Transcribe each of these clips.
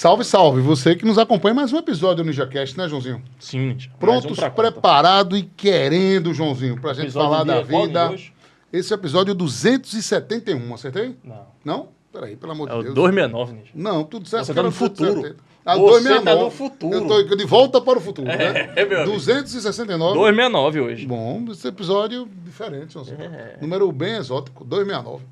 Salve, salve. Você que nos acompanha em mais um episódio do NinjaCast, né, Joãozinho? Sim, Ninja. Prontos, preparado e querendo, Joãozinho, pra gente falar da vida. Esse episódio 271, acertei? Não. Não? Peraí, pelo amor É de o Deus. 269, Ninja. Não, tudo certo. Você tá no futuro. Ah, Você 269. tá no futuro. Eu tô de volta para o futuro, né? É, meu amigo. 269. 269 hoje. Bom, esse episódio diferente, Joãozinho. É. Número bem exótico, 269.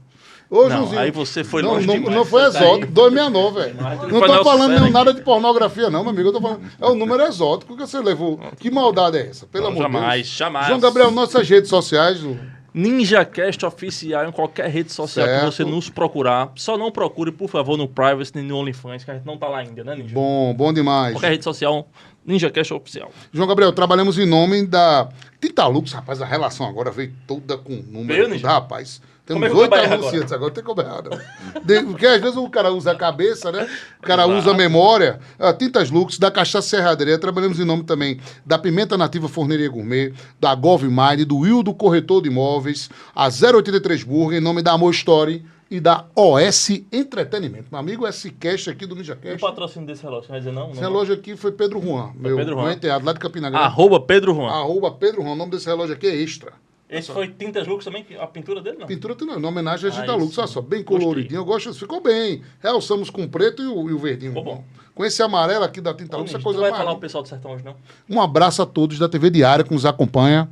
Ô, Não, Joãozinho. aí você foi longe demais. Não foi Você tá exótico, aí. 269, velho. Mas Não foi tô Nelson falando Senna nada de pornografia, não, meu amigo. Eu tô falando. É o número exótico que você levou. Que maldade é essa? Pelo Não, amor de Deus. jamais, jamais. João Gabriel, nossas redes sociais. NinjaCast oficial em qualquer rede social Certo. que você nos procurar. Só não procure, por favor, no Privacy nem no OnlyFans, que a gente não tá lá ainda, né, Ninja? Bom demais. Qualquer rede social, NinjaCast oficial. João Gabriel, trabalhamos em nome da Tintalux, rapaz. A relação agora veio toda com número. Veio, Tudo, Ninja? rapaz. Como é Temos que eu 8 trabalhei anunciantes agora, tem como errado. Porque às vezes o cara usa a cabeça, né? O cara usa a memória. A Tintas Lux, da Cachaça Serradeira. Trabalhamos em nome também da Pimenta Nativa Forneria Gourmet, da GovMine, do Wildo Corretor de Imóveis, a 083 Burger, em nome da Amor Story e da OS Entretenimento. Meu amigo S-Cast aqui do E o NinjaCast. patrocínio desse relógio, vai dizer não? Esse relógio aqui foi Pedro Juan, Pedro Juan. meu enteado lá de Campina Grande. @Pedro Juan. Arroba Pedro Juan. O nome desse relógio aqui é Extra. Esse foi Tintas Lux também, a pintura dele, não? Pintura tem em homenagem a Ah, Tintalux, isso. olha só, bem Gostei. coloridinho. Eu gosto, ficou bem. Realçamos com o preto e o verdinho. Ficou bom. Com esse amarelo aqui da Ô, Tintalux, Ninja, é tu coisa vai mais falar o linda. pessoal do Sertão hoje, não? Um abraço a todos da TV Diária que nos acompanha.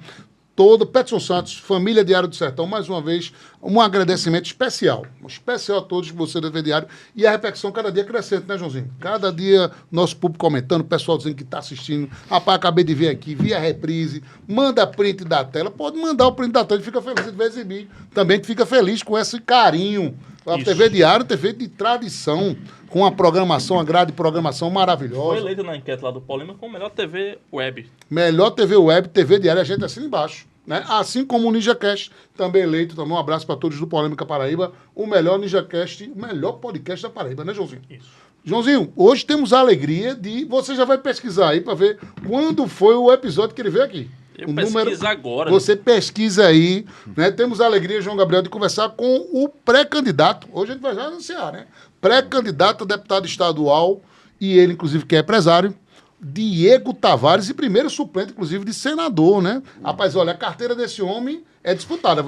Todo, Petson Santos, família Diário do Sertão, mais uma vez, um agradecimento especial. Um especial a todos você da TV Diário. E a repercussão cada dia crescente, né, Joãozinho? Cada dia nosso público comentando, o pessoal dizendo que está assistindo. Rapaz, acabei de ver aqui, vi a reprise, manda print da tela. Pode mandar o print da tela, a gente fica feliz, a gente vai exibir. Também a gente fica feliz com esse carinho. A Isso. TV Diário, TV de tradição, com a programação, a grade de programação Foi maravilhosa. eleito na enquete lá do Paulima como melhor TV web. Melhor TV web, TV diária, a gente assina embaixo. Né? Assim como o NinjaCast, também eleito. Também um abraço para todos do Polêmica Paraíba. O melhor NinjaCast, o melhor podcast da Paraíba, né, Joãozinho? Isso. Joãozinho, hoje temos a alegria de... Você já vai pesquisar aí para ver quando foi o episódio que ele veio aqui. Eu O pesquiso agora. Você pesquisa aí, né? Temos a alegria, João Gabriel, de conversar com o pré-candidato. Hoje a gente vai já anunciar, né? Pré-candidato a deputado estadual, e ele, inclusive, que é empresário, Diego Tavares, e primeiro suplente, inclusive, de senador, né? Rapaz, olha, a carteira desse homem é disputada.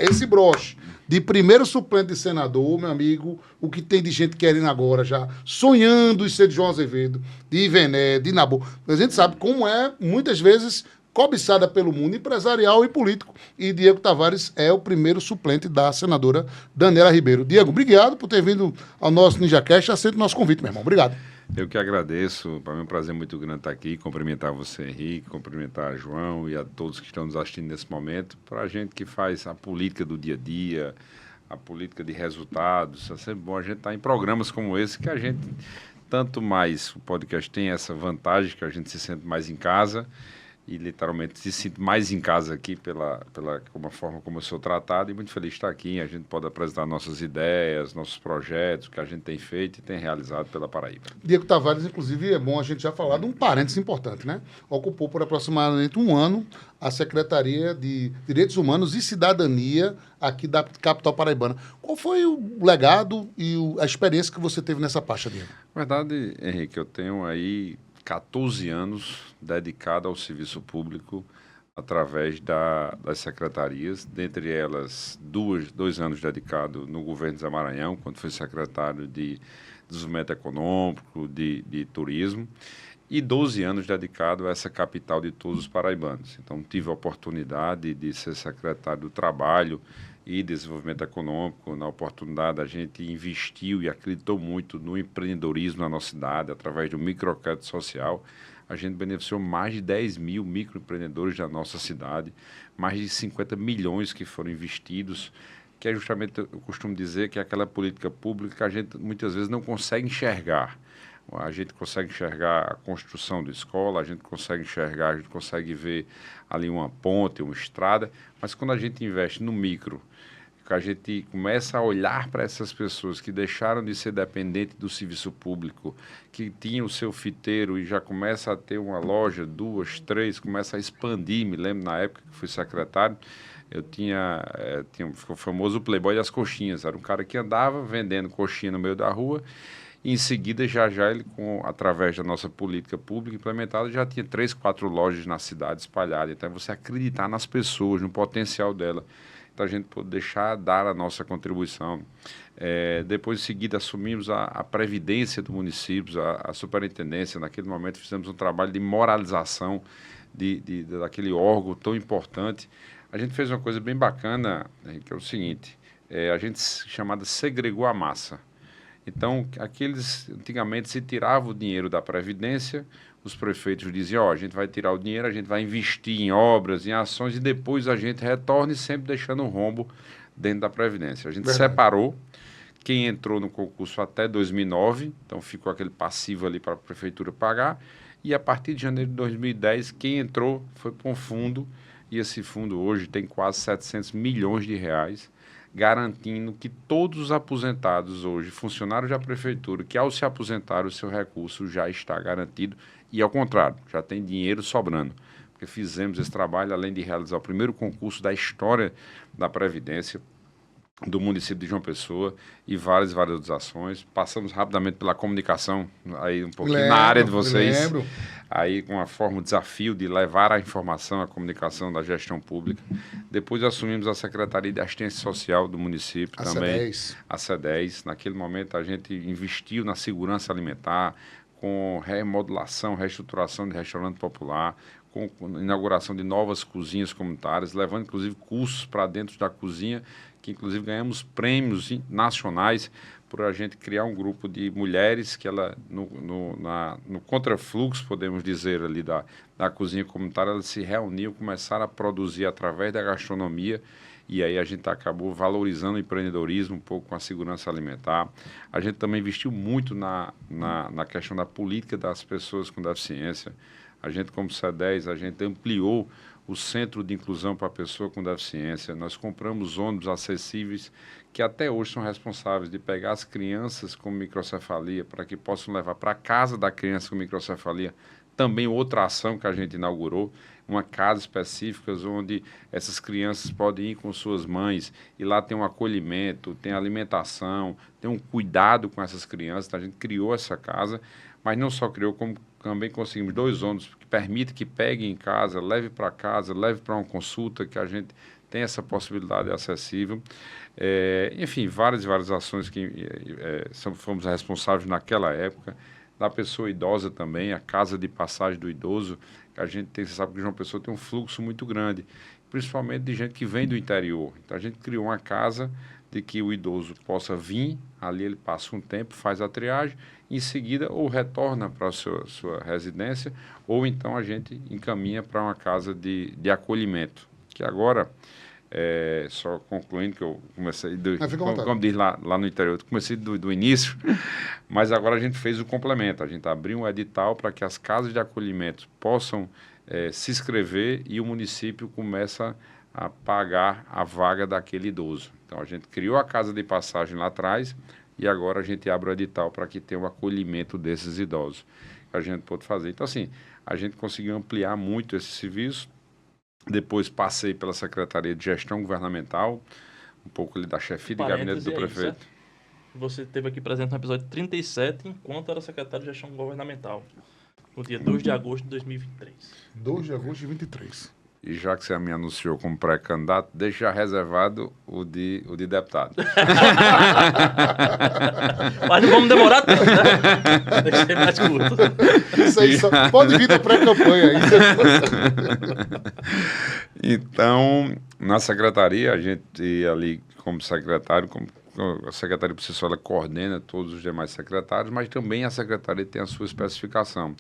Esse broche de primeiro suplente de senador, meu amigo, o que tem de gente querendo agora já, sonhando em ser de João Azevedo, de Ivené, de Nabu. A gente sabe como é, muitas vezes, cobiçada pelo mundo empresarial e político. E Diego Tavares é o primeiro suplente da senadora Daniela Ribeiro. Diego, obrigado por ter vindo ao nosso NinjaCast. Aceita o nosso convite, meu irmão. Obrigado. Eu que agradeço, para mim é um prazer muito grande estar aqui, cumprimentar você, Henrique, cumprimentar João e a todos que estão nos assistindo nesse momento. Para a gente que faz a política do dia a dia, a política de resultados, é sempre bom a gente estar em programas como esse, que a gente, tanto mais, o podcast tem essa vantagem que a gente se sente mais em casa e literalmente se sente mais em casa aqui pela forma como eu sou tratado, e muito feliz de estar aqui. A gente pode apresentar nossas ideias, nossos projetos, o que a gente tem feito e tem realizado pela Paraíba. Diego Tavares, inclusive, é bom a gente já falar de um parênteses importante, né? Ocupou por aproximadamente um ano a Secretaria de Direitos Humanos e Cidadania aqui da capital paraibana. Qual foi o legado e a experiência que você teve nessa pasta, Diego? Na verdade, Henrique, eu tenho aí 14 anos dedicado ao serviço público através das secretarias, dentre elas 2 anos dedicado no governo de Zé Maranhão, quando fui secretário de Desenvolvimento Econômico, de Turismo, e 12 anos dedicado a essa capital de todos os paraibanos. Então, tive a oportunidade de ser secretário do Trabalho e Desenvolvimento Econômico. Na oportunidade, a gente investiu e acreditou muito no empreendedorismo na nossa cidade, através do microcrédito social. A gente beneficiou mais de 10 mil microempreendedores da nossa cidade, mais de 50 milhões que foram investidos, que é justamente, eu costumo dizer, que é aquela política pública que a gente muitas vezes não consegue enxergar. A gente consegue enxergar a construção da escola, a gente consegue ver ali uma ponte, uma estrada, mas quando a gente investe no micro, que a gente começa a olhar para essas pessoas que deixaram de ser dependentes do serviço público, que tinham o seu fiteiro e já começa a ter uma loja, 2, 3, começa a expandir. Me lembro na época que fui secretário, eu tinha ficou famoso o Playboy das coxinhas. Era um cara que andava vendendo coxinha no meio da rua, E em seguida, já ele, através da nossa política pública implementada, já tinha 3, 4 lojas na cidade espalhadas. Então, você acreditar nas pessoas, no potencial dela. Então, a gente pode dar a nossa contribuição. Depois, em seguida, assumimos a previdência do município, a superintendência. Naquele momento, fizemos um trabalho de moralização daquele órgão tão importante. A gente fez uma coisa bem bacana, que é o seguinte, a gente chamada segregou a massa. Então, antigamente se tirava o dinheiro da Previdência, os prefeitos diziam, a gente vai tirar o dinheiro, a gente vai investir em obras, em ações, e depois a gente retorna e sempre deixando um rombo dentro da Previdência. A gente separou quem entrou no concurso até 2009, então ficou aquele passivo ali para a prefeitura pagar, e a partir de janeiro de 2010, quem entrou foi para um fundo, e esse fundo hoje tem quase 700 milhões de reais, garantindo que todos os aposentados hoje, funcionários da prefeitura, que ao se aposentar o seu recurso já está garantido, e ao contrário, já tem dinheiro sobrando. Porque fizemos esse trabalho, além de realizar o primeiro concurso da história da Previdência do município de João Pessoa e várias outras ações. Passamos rapidamente pela comunicação, aí um pouquinho na área de vocês. Aí com a forma, o desafio de levar a informação, a comunicação da gestão pública. Depois assumimos a Secretaria de Assistência Social do município também. A C10. Naquele momento a gente investiu na segurança alimentar, com remodelação, reestruturação de restaurante popular, com inauguração de novas cozinhas comunitárias, levando inclusive cursos para dentro da cozinha, que inclusive ganhamos prêmios nacionais por a gente criar um grupo de mulheres que ela, no contrafluxo, podemos dizer, ali da cozinha comunitária, elas se reuniam, começaram a produzir através da gastronomia, e aí a gente acabou valorizando o empreendedorismo um pouco com a segurança alimentar. A gente também investiu muito na questão da política das pessoas com deficiência. A gente, como C10, a gente ampliou o centro de inclusão para a pessoa com deficiência. Nós compramos ônibus acessíveis que até hoje são responsáveis de pegar as crianças com microcefalia para que possam levar para a casa da criança com microcefalia. Também outra ação que a gente inaugurou, uma casa específica onde essas crianças podem ir com suas mães e lá tem um acolhimento, tem alimentação, tem um cuidado com essas crianças. Então, a gente criou essa casa, mas não só criou, como também conseguimos 2 ônibus que permitem que pegue em casa, leve para casa, leve para uma consulta, que a gente tem essa possibilidade acessível. Enfim, várias ações que fomos responsáveis naquela época. Da pessoa idosa também, a casa de passagem do idoso, que a gente tem, você sabe que João Pessoa tem um fluxo muito grande, principalmente de gente que vem do interior. Então a gente criou uma casa de que o idoso possa vir, ali ele passa um tempo, faz a triagem, em seguida ou retorna para a sua residência, ou então a gente encaminha para uma casa de acolhimento, que agora, só concluindo que eu comecei, como diz lá no interior, eu comecei do início, mas agora a gente fez o complemento, a gente abriu um edital para que as casas de acolhimento possam se inscrever e o município começa a pagar a vaga daquele idoso. Então, a gente criou a casa de passagem lá atrás e agora a gente abre o edital para que tenha o acolhimento desses idosos, que a gente pode fazer. Então, assim, a gente conseguiu ampliar muito esse serviço. Depois passei pela Secretaria de Gestão Governamental, um pouco ali da chefia de gabinete do prefeito. Certo? Você esteve aqui presente no episódio 37, enquanto era secretário de Gestão Governamental, no dia 2 de agosto de 2023. 2 de agosto de 2023. E já que você me anunciou como pré-candidato, deixa reservado o de deputado. Mas não vamos demorar tanto, né? Deixa ser mais curto. Isso aí só pode vir da pré-campanha aí. Então, na secretaria, a gente ali como secretário, a secretaria por si só, ela coordena todos os demais secretários, mas também a secretaria tem a sua especificação.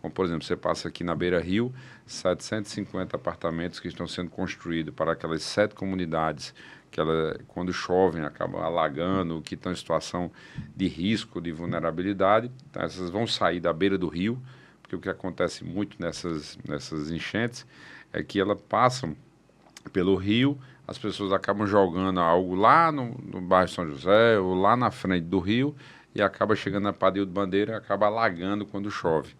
Como, por exemplo, você passa aqui na Beira Rio, 750 apartamentos que estão sendo construídos para aquelas 7 comunidades que quando chovem, acabam alagando, que estão em situação de risco, de vulnerabilidade. Então, essas vão sair da beira do rio, porque o que acontece muito nessas enchentes é que elas passam pelo rio, as pessoas acabam jogando algo lá no bairro São José ou lá na frente do rio e acaba chegando na Padilha de Bandeira e acaba alagando quando chove.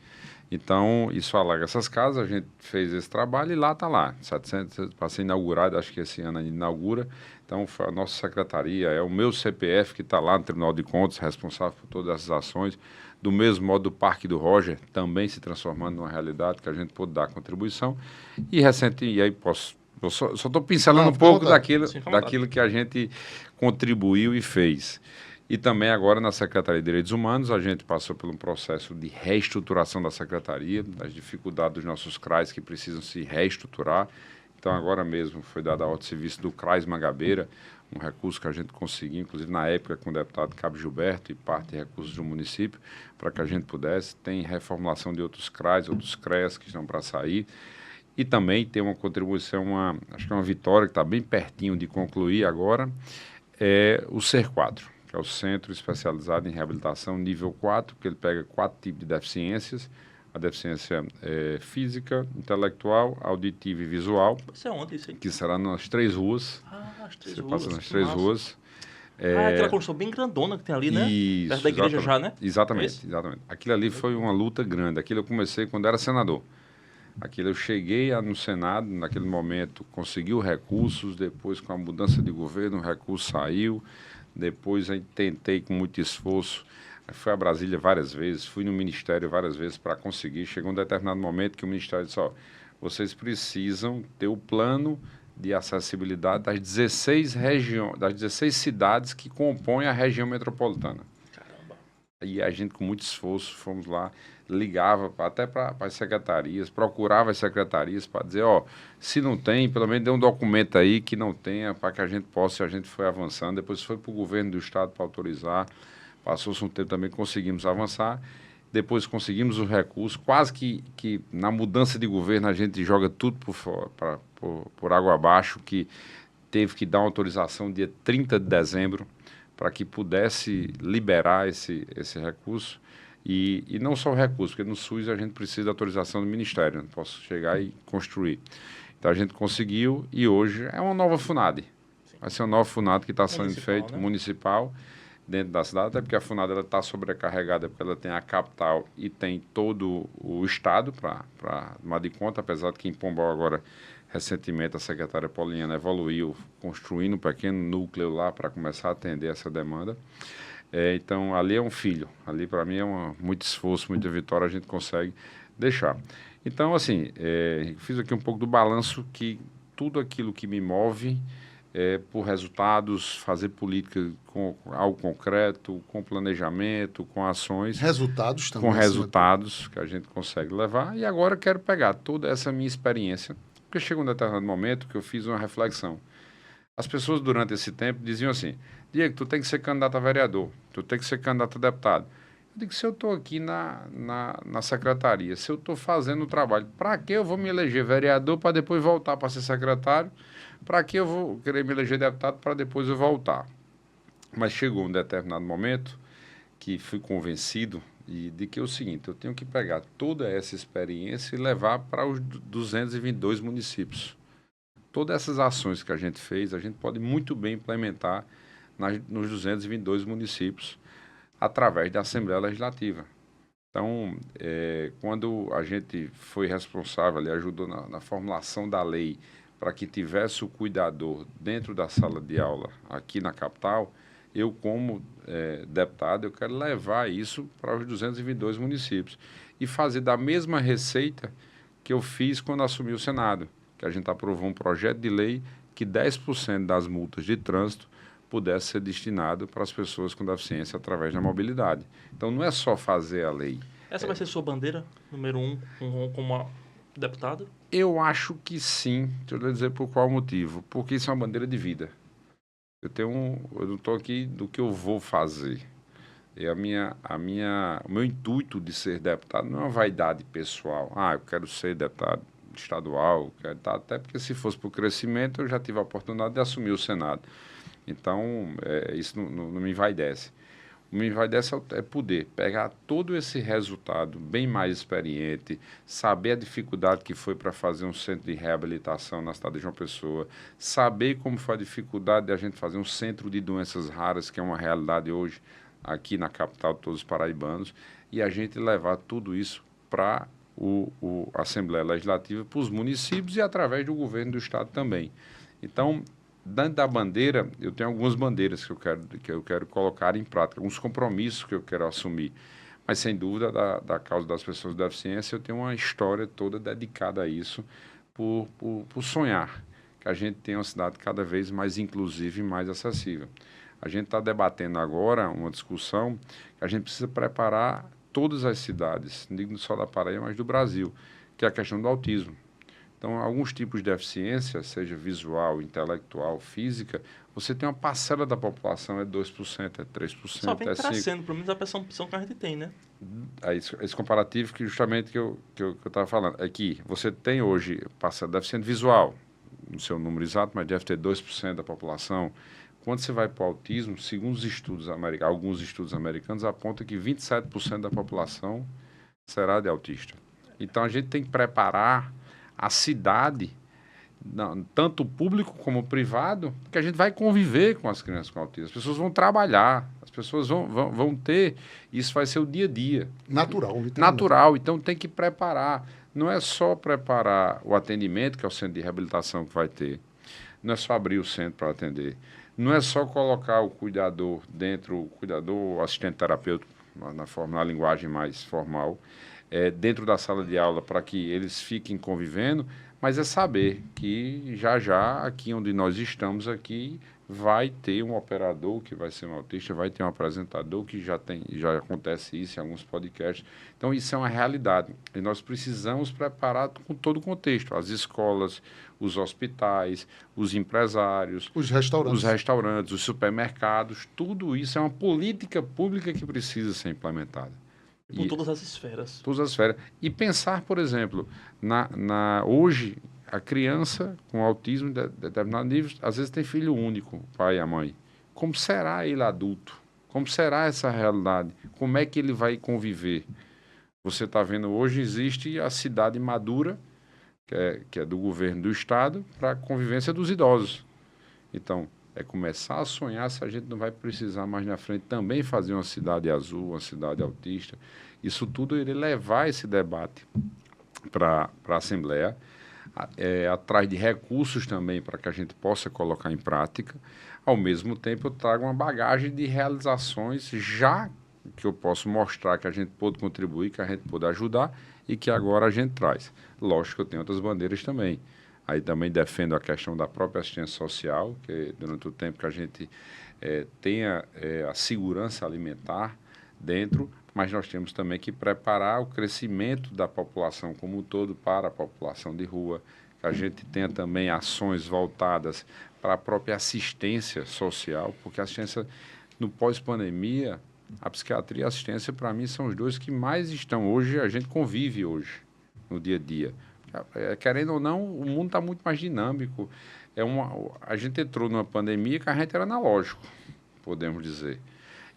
Então, isso alaga essas casas, a gente fez esse trabalho e lá está lá. 700, para ser inaugurado, acho que esse ano ainda inaugura. Então, foi a nossa secretaria, é o meu CPF que está lá no Tribunal de Contas, responsável por todas essas ações. Do mesmo modo, o Parque do Roger também se transformando numa realidade que a gente pôde dar contribuição. E e aí eu só estou pincelando um pouco daquilo que a gente contribuiu e fez. E também agora na Secretaria de Direitos Humanos, a gente passou por um processo de reestruturação da Secretaria, das dificuldades dos nossos CRAs que precisam se reestruturar. Então agora mesmo foi dada a ordem de serviço do CRAS Mangabeira, um recurso que a gente conseguiu, inclusive na época com o deputado Cabo Gilberto e parte de recursos do município, para que a gente pudesse. Tem reformulação de outros CRAs, outros CREAs que estão para sair. E também tem uma contribuição, acho que é uma vitória que está bem pertinho de concluir agora, é o CER4, que é o Centro Especializado em Reabilitação nível 4, que ele pega 4 tipos de deficiências, a deficiência física, intelectual, auditiva e visual. Isso é onde isso aí? Que será nas 3 ruas. As 3 Você ruas. passa nas 3 ruas. Aquela construção bem grandona que tem ali, né? Isso, perto da igreja exatamente. já, né? Exatamente, exatamente. Aquilo ali foi uma luta grande. Aquilo eu comecei quando era senador. Aquilo eu cheguei no Senado, naquele momento conseguiu recursos, depois com a mudança de governo o recurso saiu, depois aí tentei com muito esforço, fui a Brasília várias vezes, fui no Ministério várias vezes para conseguir, chegou um determinado momento que o Ministério disse, vocês precisam ter o plano de acessibilidade das 16 cidades que compõem a região metropolitana. Caramba. E a gente, com muito esforço, fomos lá, ligava até para as secretarias, procurava as secretarias para dizer, se não tem, pelo menos dê um documento aí que não tenha, para que a gente possa, e a gente foi avançando. Depois foi para o governo do estado para autorizar, passou-se um tempo também, conseguimos avançar. Depois conseguimos os recursos, quase que na mudança de governo a gente joga tudo por água abaixo, que teve que dar uma autorização dia 30 de dezembro, para que pudesse liberar esse recurso. E não só o recurso, porque no SUS a gente precisa da autorização do Ministério, não posso chegar e construir. Então a gente conseguiu e hoje é uma nova FUNAD. Vai ser uma nova FUNAD que está sendo feita, municipal, dentro da cidade, até porque a FUNAD está sobrecarregada, porque ela tem a capital e tem todo o estado para tomar de conta, apesar de que em Pombal agora, recentemente, a secretária Poliana evoluiu, construindo um pequeno núcleo lá para começar a atender essa demanda. Então, ali é um filho. Ali, para mim, é muito esforço, muita vitória, a gente consegue deixar. Então, assim, fiz aqui um pouco do balanço que tudo aquilo que me move por resultados, fazer política com algo concreto, com planejamento, com ações. Resultados também. Com resultados que a gente consegue levar. E agora quero pegar toda essa minha experiência, porque chegou um determinado momento que eu fiz uma reflexão. As pessoas, durante esse tempo, diziam assim, Diego, tu tem que ser candidato a vereador, tu tem que ser candidato a deputado. Eu digo, se eu estou aqui na secretaria, se eu estou fazendo o trabalho, para que eu vou me eleger vereador para depois voltar para ser secretário? Para que eu vou querer me eleger deputado para depois eu voltar? Mas chegou um determinado momento que fui convencido de que é o seguinte, eu tenho que pegar toda essa experiência e levar para os 222 municípios. Todas essas ações que a gente fez, a gente pode muito bem implementar nos 222 municípios através da Assembleia Legislativa. Então, quando a gente foi responsável e ajudou na formulação da lei para que tivesse o cuidador dentro da sala de aula aqui na capital, eu, como deputado, eu quero levar isso para os 222 municípios e fazer da mesma receita que eu fiz quando assumi o Senado, que a gente aprovou um projeto de lei que 10% das multas de trânsito pudesse ser destinado para as pessoas com deficiência através da mobilidade. Então, não é só fazer a lei. Essa vai ser sua bandeira, número 1, como deputado? Eu acho que sim. Deixa eu dizer por qual motivo. Porque isso é uma bandeira de vida. Eu não estou aqui do que eu vou fazer. O meu intuito de ser deputado não é uma vaidade pessoal. Eu quero ser deputado estadual, até porque se fosse para o crescimento, eu já tive a oportunidade de assumir o Senado. Então, isso não me envaidece. O que me envaidece é poder pegar todo esse resultado bem mais experiente, saber a dificuldade que foi para fazer um centro de reabilitação na cidade de João Pessoa, saber como foi a dificuldade de a gente fazer um centro de doenças raras, que é uma realidade hoje aqui na capital de todos os paraibanos, e a gente levar tudo isso para a Assembleia Legislativa para os municípios e através do governo do Estado também. Então, dentro da bandeira, eu tenho algumas bandeiras que eu quero colocar em prática, alguns compromissos que eu quero assumir. Mas, sem dúvida, da causa das pessoas com deficiência, eu tenho uma história toda dedicada a isso, por sonhar que a gente tenha uma cidade cada vez mais inclusiva e mais acessível. A gente está debatendo agora uma discussão que a gente precisa preparar todas as cidades, não digo só da Paraíba, mas do Brasil, que é a questão do autismo. Então, alguns tipos de deficiência, seja visual, intelectual, física, você tem uma parcela da população, é 2%, é 3%, Só vem é 5%. crescendo, pelo menos a percepção que a gente tem, né? Esse comparativo que justamente que eu estava falando, é que você tem hoje parcela deficiente visual, não sei o número exato, mas deve ter 2% da população. Quando você vai para o autismo, segundo os estudos americanos, alguns estudos americanos apontam que 27% da população será de autista. Então, a gente tem que preparar a cidade, tanto público como privado, que a gente vai conviver com as crianças com autismo. As pessoas vão trabalhar, as pessoas vão ter, isso vai ser o dia a dia. Natural. Natural, então tem que preparar. Não é só preparar o atendimento, que é o centro de reabilitação que vai ter, não é só abrir o centro para atender, não é só colocar o cuidador dentro, o cuidador, o assistente terapêutico, na linguagem mais formal, dentro da sala de aula para que eles fiquem convivendo, mas é saber que já aqui onde nós estamos aqui vai ter um operador que vai ser um autista, vai ter um apresentador que já acontece isso em alguns podcasts. Então isso é uma realidade e nós precisamos preparar com todo o contexto, as escolas, os hospitais, os empresários, os restaurantes, os supermercados, tudo isso é uma política pública que precisa ser implementada. Por todas as esferas. Todas as esferas. E pensar, por exemplo, hoje, a criança com autismo de determinado nível, às vezes tem filho único, o pai e a mãe. Como será ele adulto? Como será essa realidade? Como é que ele vai conviver? Você está vendo, hoje existe a cidade madura, que é do governo do Estado, para a convivência dos idosos. Então, é começar a sonhar se a gente não vai precisar mais na frente também fazer uma cidade azul, uma cidade autista. Isso tudo iria levar esse debate para a Assembleia, atrás de recursos também para que a gente possa colocar em prática. Ao mesmo tempo, eu trago uma bagagem de realizações já que eu posso mostrar que a gente pôde contribuir, que a gente pôde ajudar e que agora a gente traz. Lógico que eu tenho outras bandeiras também. Aí também defendo a questão da própria assistência social, que durante o tempo que a gente tenha a segurança alimentar dentro, mas nós temos também que preparar o crescimento da população como um todo para a população de rua, que a gente tenha também ações voltadas para a própria assistência social, porque a assistência no pós-pandemia, a psiquiatria e a assistência, para mim, são os dois que mais estão hoje, a gente convive hoje, no dia a dia. Querendo ou não, o mundo está muito mais dinâmico. A gente entrou numa pandemia que a gente era analógico, podemos dizer.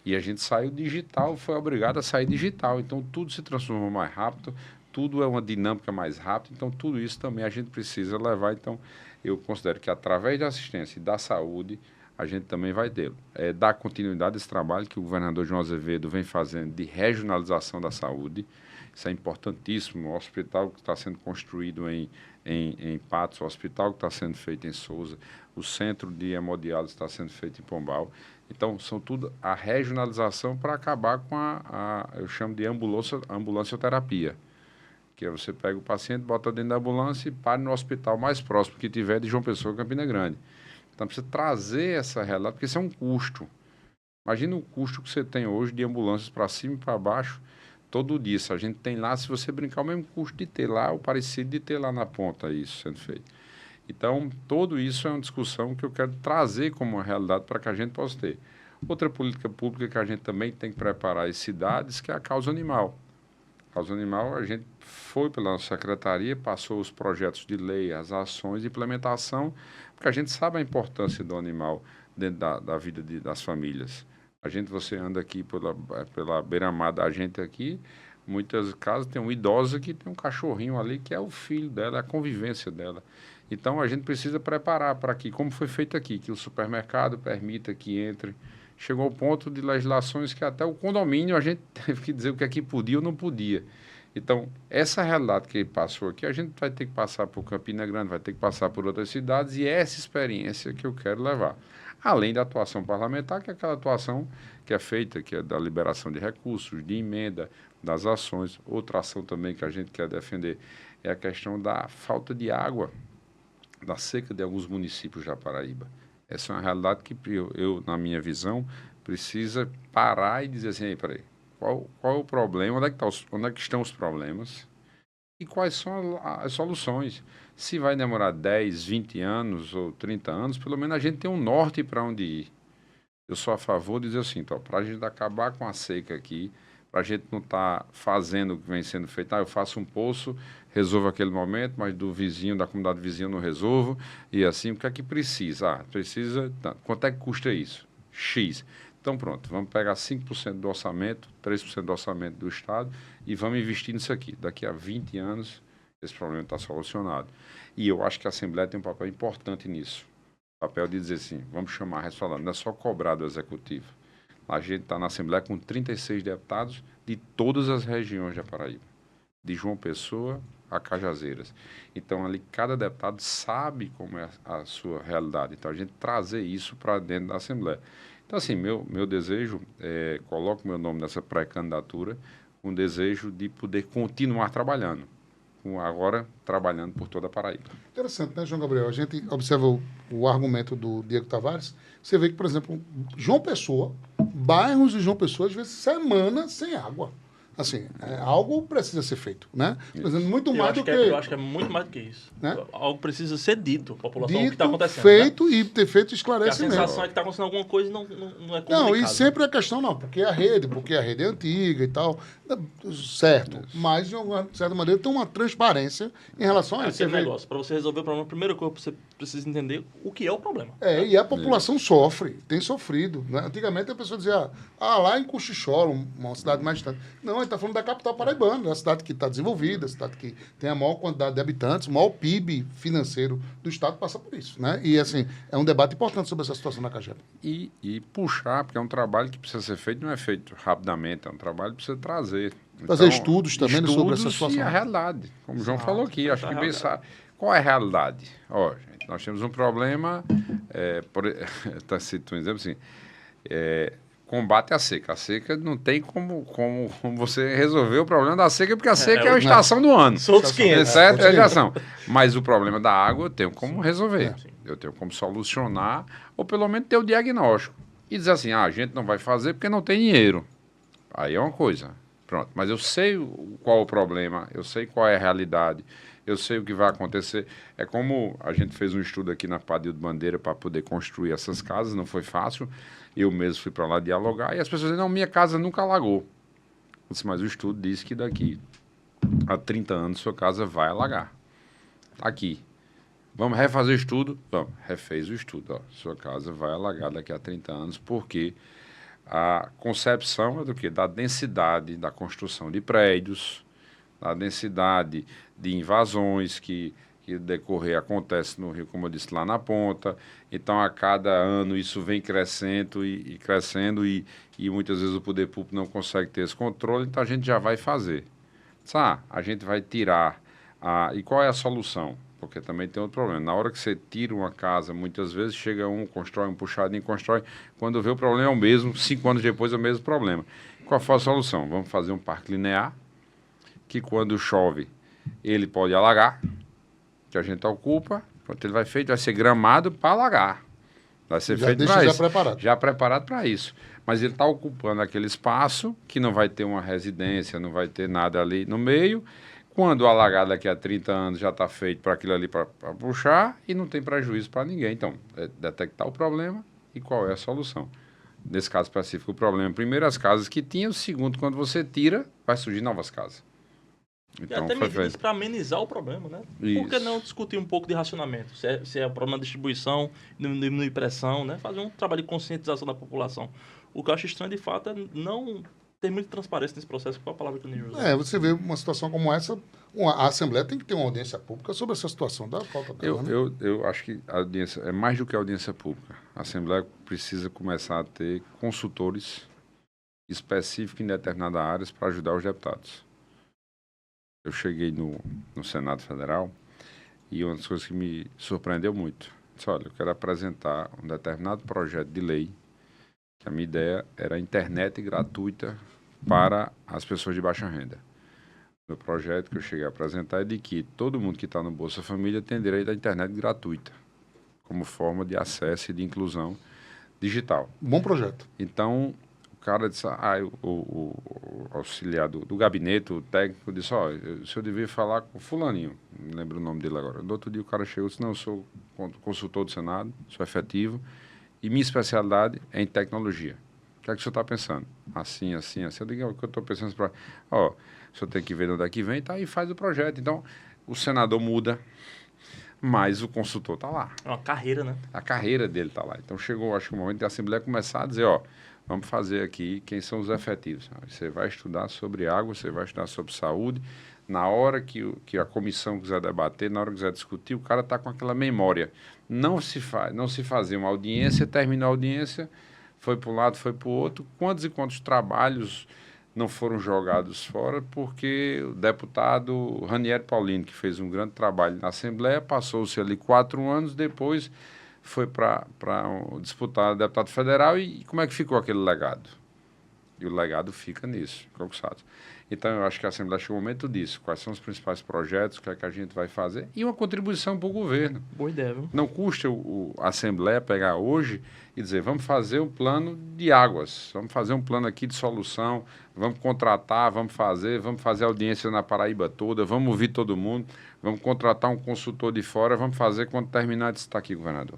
E a gente saiu digital, foi obrigado a sair digital. Então, tudo se transformou mais rápido, tudo é uma dinâmica mais rápida. Então, tudo isso também a gente precisa levar. Então, eu considero que através da assistência e da saúde, a gente também vai ter. Dar continuidade a esse trabalho que o governador João Azevedo vem fazendo de regionalização da saúde. Isso é importantíssimo. O hospital que está sendo construído em Patos, o hospital que está sendo feito em Souza, o centro de hemodiálise está sendo feito em Pombal. Então, são tudo a regionalização para acabar com eu chamo de ambulancioterapia, que é você pega o paciente, bota dentro da ambulância e para no hospital mais próximo que tiver de João Pessoa, Campina Grande. Então, precisa trazer essa realidade, porque isso é um custo. Imagina o custo que você tem hoje de ambulâncias para cima e para baixo, todo dia. Se a gente tem lá, se você brincar, o mesmo custo de ter lá, o parecido de ter lá na ponta isso sendo feito. Então, tudo isso é uma discussão que eu quero trazer como uma realidade para que a gente possa ter. Outra política pública que a gente também tem que preparar as cidades, que é a causa animal. A causa animal, a gente foi pela nossa secretaria, passou os projetos de lei, as ações de implementação, porque a gente sabe a importância do animal dentro da vida das famílias. Você anda aqui pela beira-mar da gente aqui, muitas casas tem um idoso que tem um cachorrinho ali que é o filho dela, é a convivência dela. Então, a gente precisa preparar para que, como foi feito aqui, que o supermercado permita que entre. Chegou ao ponto de legislações que até o condomínio a gente teve que dizer o que é que podia ou não podia. Então, essa realidade que passou aqui, a gente vai ter que passar por Campina Grande, vai ter que passar por outras cidades, e é essa experiência que eu quero levar. Além da atuação parlamentar, que é aquela atuação que é feita, que é da liberação de recursos, de emenda, das ações. Outra ação também que a gente quer defender é a questão da falta de água, da seca de alguns municípios da Paraíba. Essa é uma realidade que na minha visão, precisa parar e dizer assim, ei, peraí, qual é o problema, onde é que estão os problemas e quais são as soluções. Se vai demorar 10, 20 anos ou 30 anos, pelo menos a gente tem um norte para onde ir. Eu sou a favor de dizer assim, para a gente acabar com a seca aqui, para a gente não estar fazendo o que vem sendo feito. Eu faço um poço, resolvo aquele momento, mas do vizinho, da comunidade vizinha, eu não resolvo. E assim, o que é que precisa? Precisa... Quanto é que custa isso? X. Então, pronto, vamos pegar 5% do orçamento, 3% do orçamento do Estado e vamos investir nisso aqui. Daqui a 20 anos, esse problema está solucionado. E eu acho que a Assembleia tem um papel importante nisso. O papel de dizer assim, vamos chamar a responsabilidade, não é só cobrar do Executivo. A gente está na Assembleia com 36 deputados de todas as regiões da Paraíba, de João Pessoa a Cajazeiras. Então, ali, cada deputado sabe como é a sua realidade. Então, a gente trazer isso para dentro da Assembleia. Então, assim, meu desejo, coloco meu nome nessa pré-candidatura, com o desejo de poder continuar trabalhando, agora trabalhando por toda a Paraíba. Interessante, né, João Gabriel? A gente observa o argumento do Diego Tavares. Você vê que, por exemplo, João Pessoa, bairros de João Pessoa, às vezes, semana sem água. Assim, algo precisa ser feito, né? Por exemplo, muito mais do que... Eu acho que é muito mais do que isso. Né? Algo precisa ser dito à população, o que está acontecendo. Feito, né? e ter feito Porque a esclarecimento. sensação é que está acontecendo alguma coisa e não é comunicado. Não, e sempre a questão, porque a rede é antiga e tal, certo. Mas, de uma certa maneira, tem uma transparência em relação a isso. Aquele negócio, para você resolver o problema, a primeira coisa você precisa entender o que é o problema. E a população sofre, tem sofrido. Né? Antigamente a pessoa dizia, lá em Cochichola, uma cidade mais distante. Não, ele está falando da capital paraibana, da cidade que está desenvolvida, a cidade que tem a maior quantidade de habitantes, o maior PIB financeiro do estado passa por isso. Né? E, assim, é um debate importante sobre essa situação na Cagep. E puxar, porque é um trabalho que precisa ser feito, não é feito rapidamente, é um trabalho que precisa trazer. Fazer estudos também sobre essa situação. E a realidade, como o João falou aqui, acho que pensar qual é a realidade. Gente, nós temos um problema, está citando um exemplo assim, combate à seca. A seca não tem como você resolver o problema da seca, porque a seca é a estação do ano. Soltos 500. Certo? É a estação. Mas o problema da água eu tenho como resolver. Eu tenho como solucionar, ou pelo menos ter o diagnóstico. E dizer assim, a gente não vai fazer porque não tem dinheiro. Aí é uma coisa. Pronto. Mas eu sei qual o problema, eu sei qual é a realidade, eu sei o que vai acontecer. É como a gente fez um estudo aqui na Padilha de Bandeira para poder construir essas casas, não foi fácil. Eu mesmo fui para lá dialogar e as pessoas dizem, não, minha casa nunca alagou. Eu disse, mas o estudo diz que daqui a 30 anos sua casa vai alagar. Está aqui. Vamos refazer o estudo? Vamos. Refez o estudo. Sua casa vai alagar daqui a 30 anos, porque a concepção é do quê? Da densidade da construção de prédios, da densidade de invasões que decorrer acontece no Rio, como eu disse, lá na ponta. Então, a cada ano isso vem crescendo e crescendo e muitas vezes o poder público não consegue ter esse controle, então a gente já vai fazer. A gente vai tirar. E qual é a solução? Porque também tem outro problema. Na hora que você tira uma casa, muitas vezes chega constrói um puxadinho, constrói. Quando vê o problema é o mesmo, 5 anos depois é o mesmo problema. Qual foi a solução? Vamos fazer um parque linear, que quando chove, ele pode alagar, que a gente ocupa, quando ele vai ser gramado para alagar. Vai ser feito para isso. Já preparado para isso. Mas ele está ocupando aquele espaço que não vai ter uma residência, não vai ter nada ali no meio. Quando alagar daqui a 30 anos já está feito para aquilo ali para puxar e não tem prejuízo para ninguém. Então, detectar o problema e qual é a solução. Nesse caso específico, o problema, primeiro, as casas que tinham, segundo, quando você tira, vai surgir novas casas. Então, e até medidas para amenizar o problema, né? Isso. Por que não discutir um pouco de racionamento? Se é o problema da distribuição, diminuir pressão, né? Fazer um trabalho de conscientização da população. O que eu acho estranho, de fato, é não ter muita transparência nesse processo. Qual a palavra que eu nem uso? Você vê uma situação como essa, a Assembleia tem que ter uma audiência pública sobre essa situação da falta dela. Eu acho que a audiência é mais do que a audiência pública. A Assembleia precisa começar a ter consultores específicos em determinadas áreas para ajudar os deputados. Eu cheguei no Senado Federal e uma das coisas que me surpreendeu muito, disse, olha, eu quero apresentar um determinado projeto de lei, que a minha ideia era a internet gratuita para as pessoas de baixa renda. O projeto que eu cheguei a apresentar é de que todo mundo que está no Bolsa Família tem direito à internet gratuita, como forma de acesso e de inclusão digital. Bom projeto. Então, o cara disse, o auxiliar do gabinete, o técnico, disse, o senhor devia falar com fulaninho, não lembro o nome dele agora. No outro dia o cara chegou e disse, não, eu sou consultor do Senado, sou efetivo, e minha especialidade é em tecnologia. O que é que o senhor está pensando? Assim, assim, assim. Eu digo, o que eu estou pensando para... o senhor tem que ver de onde é que vem, tá, e faz o projeto. Então, o senador muda, mas o consultor está lá. É uma carreira, né? A carreira dele está lá. Então, chegou, acho que o momento da Assembleia começar a dizer, vamos fazer aqui quem são os efetivos. Você vai estudar sobre água, você vai estudar sobre saúde. Na hora que a comissão quiser debater, na hora que quiser discutir, o cara está com aquela memória. Não se fazia uma audiência, terminou a audiência, foi para um lado, foi para o outro. Quantos e quantos trabalhos não foram jogados fora porque o deputado Ranieri Paulino, que fez um grande trabalho na Assembleia, passou-se ali 4 anos, depois foi para disputar deputado federal e como é que ficou aquele legado? E o legado fica nisso, conquistado. Então, eu acho que a Assembleia chegou o momento disso. Quais são os principais projetos, o que é que a gente vai fazer? E uma contribuição para o governo. Boa ideia, viu? Não custa a Assembleia pegar hoje e dizer, vamos fazer um plano de águas, vamos fazer um plano aqui de solução, vamos contratar, vamos fazer audiência na Paraíba toda, vamos ouvir todo mundo, vamos contratar um consultor de fora, vamos fazer quando terminar de estar aqui, governador.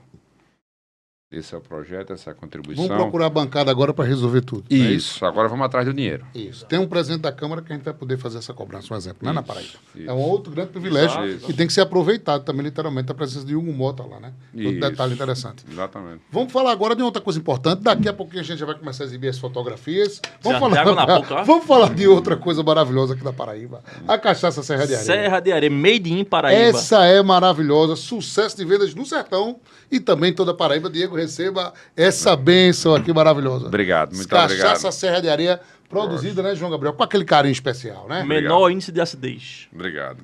Esse é o projeto, essa é a contribuição. Vamos procurar a bancada agora para resolver tudo. Isso, agora vamos atrás do dinheiro. Isso. Tem um presidente da Câmara que a gente vai poder fazer essa cobrança, um exemplo, né, na Paraíba. Isso. É um outro grande privilégio Exato. que tem que ser aproveitado também, literalmente, a presença de Hugo Mota lá, né? Outro detalhe interessante. Exatamente. Vamos falar agora de outra coisa importante. Daqui a pouquinho a gente já vai começar a exibir as fotografias. Já tem água na boca, ó. Vamos falar de outra coisa maravilhosa aqui da Paraíba. A cachaça Serra de Areia. Serra de Areia, made in Paraíba. Essa é maravilhosa. Sucesso de vendas no Sertão e também toda a Paraíba. Diego, receba essa bênção aqui maravilhosa. Obrigado, muito Cachaça obrigado. Cachaça Serra de Areia, produzida, né, João Gabriel? Com aquele carinho especial, né? Menor índice de acidez. Obrigado.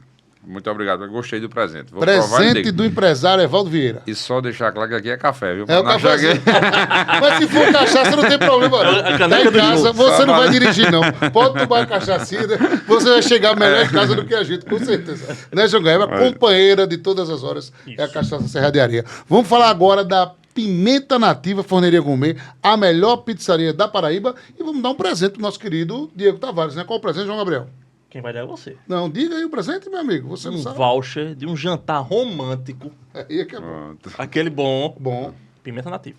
Muito obrigado. Eu gostei do presente. Vou provar Presente do empresário Evaldo Vieira. E só deixar claro que aqui é café, viu? É o café. Mas se for cachaça, não tem problema, não. A caneca Tá em casa, do você não vai dirigir, não. Pode tomar cachaçinha, você vai chegar melhor em casa do que a gente, com certeza. Né, João Gabriel? Companheira de todas as horas. Isso. É a cachaça Serra de Areia. Vamos falar agora da Pimenta Nativa Forneria Gourmet, a melhor pizzaria da Paraíba. E vamos dar um presente pro nosso querido Diego Tavares, né? Qual o presente, João Gabriel? Quem vai dar é você. Não, diga aí o presente, meu amigo. Você não Um sabe. voucher de um jantar romântico. Aí é que é bom. Pronto. Aquele bom. Bom. Pimenta Nativa.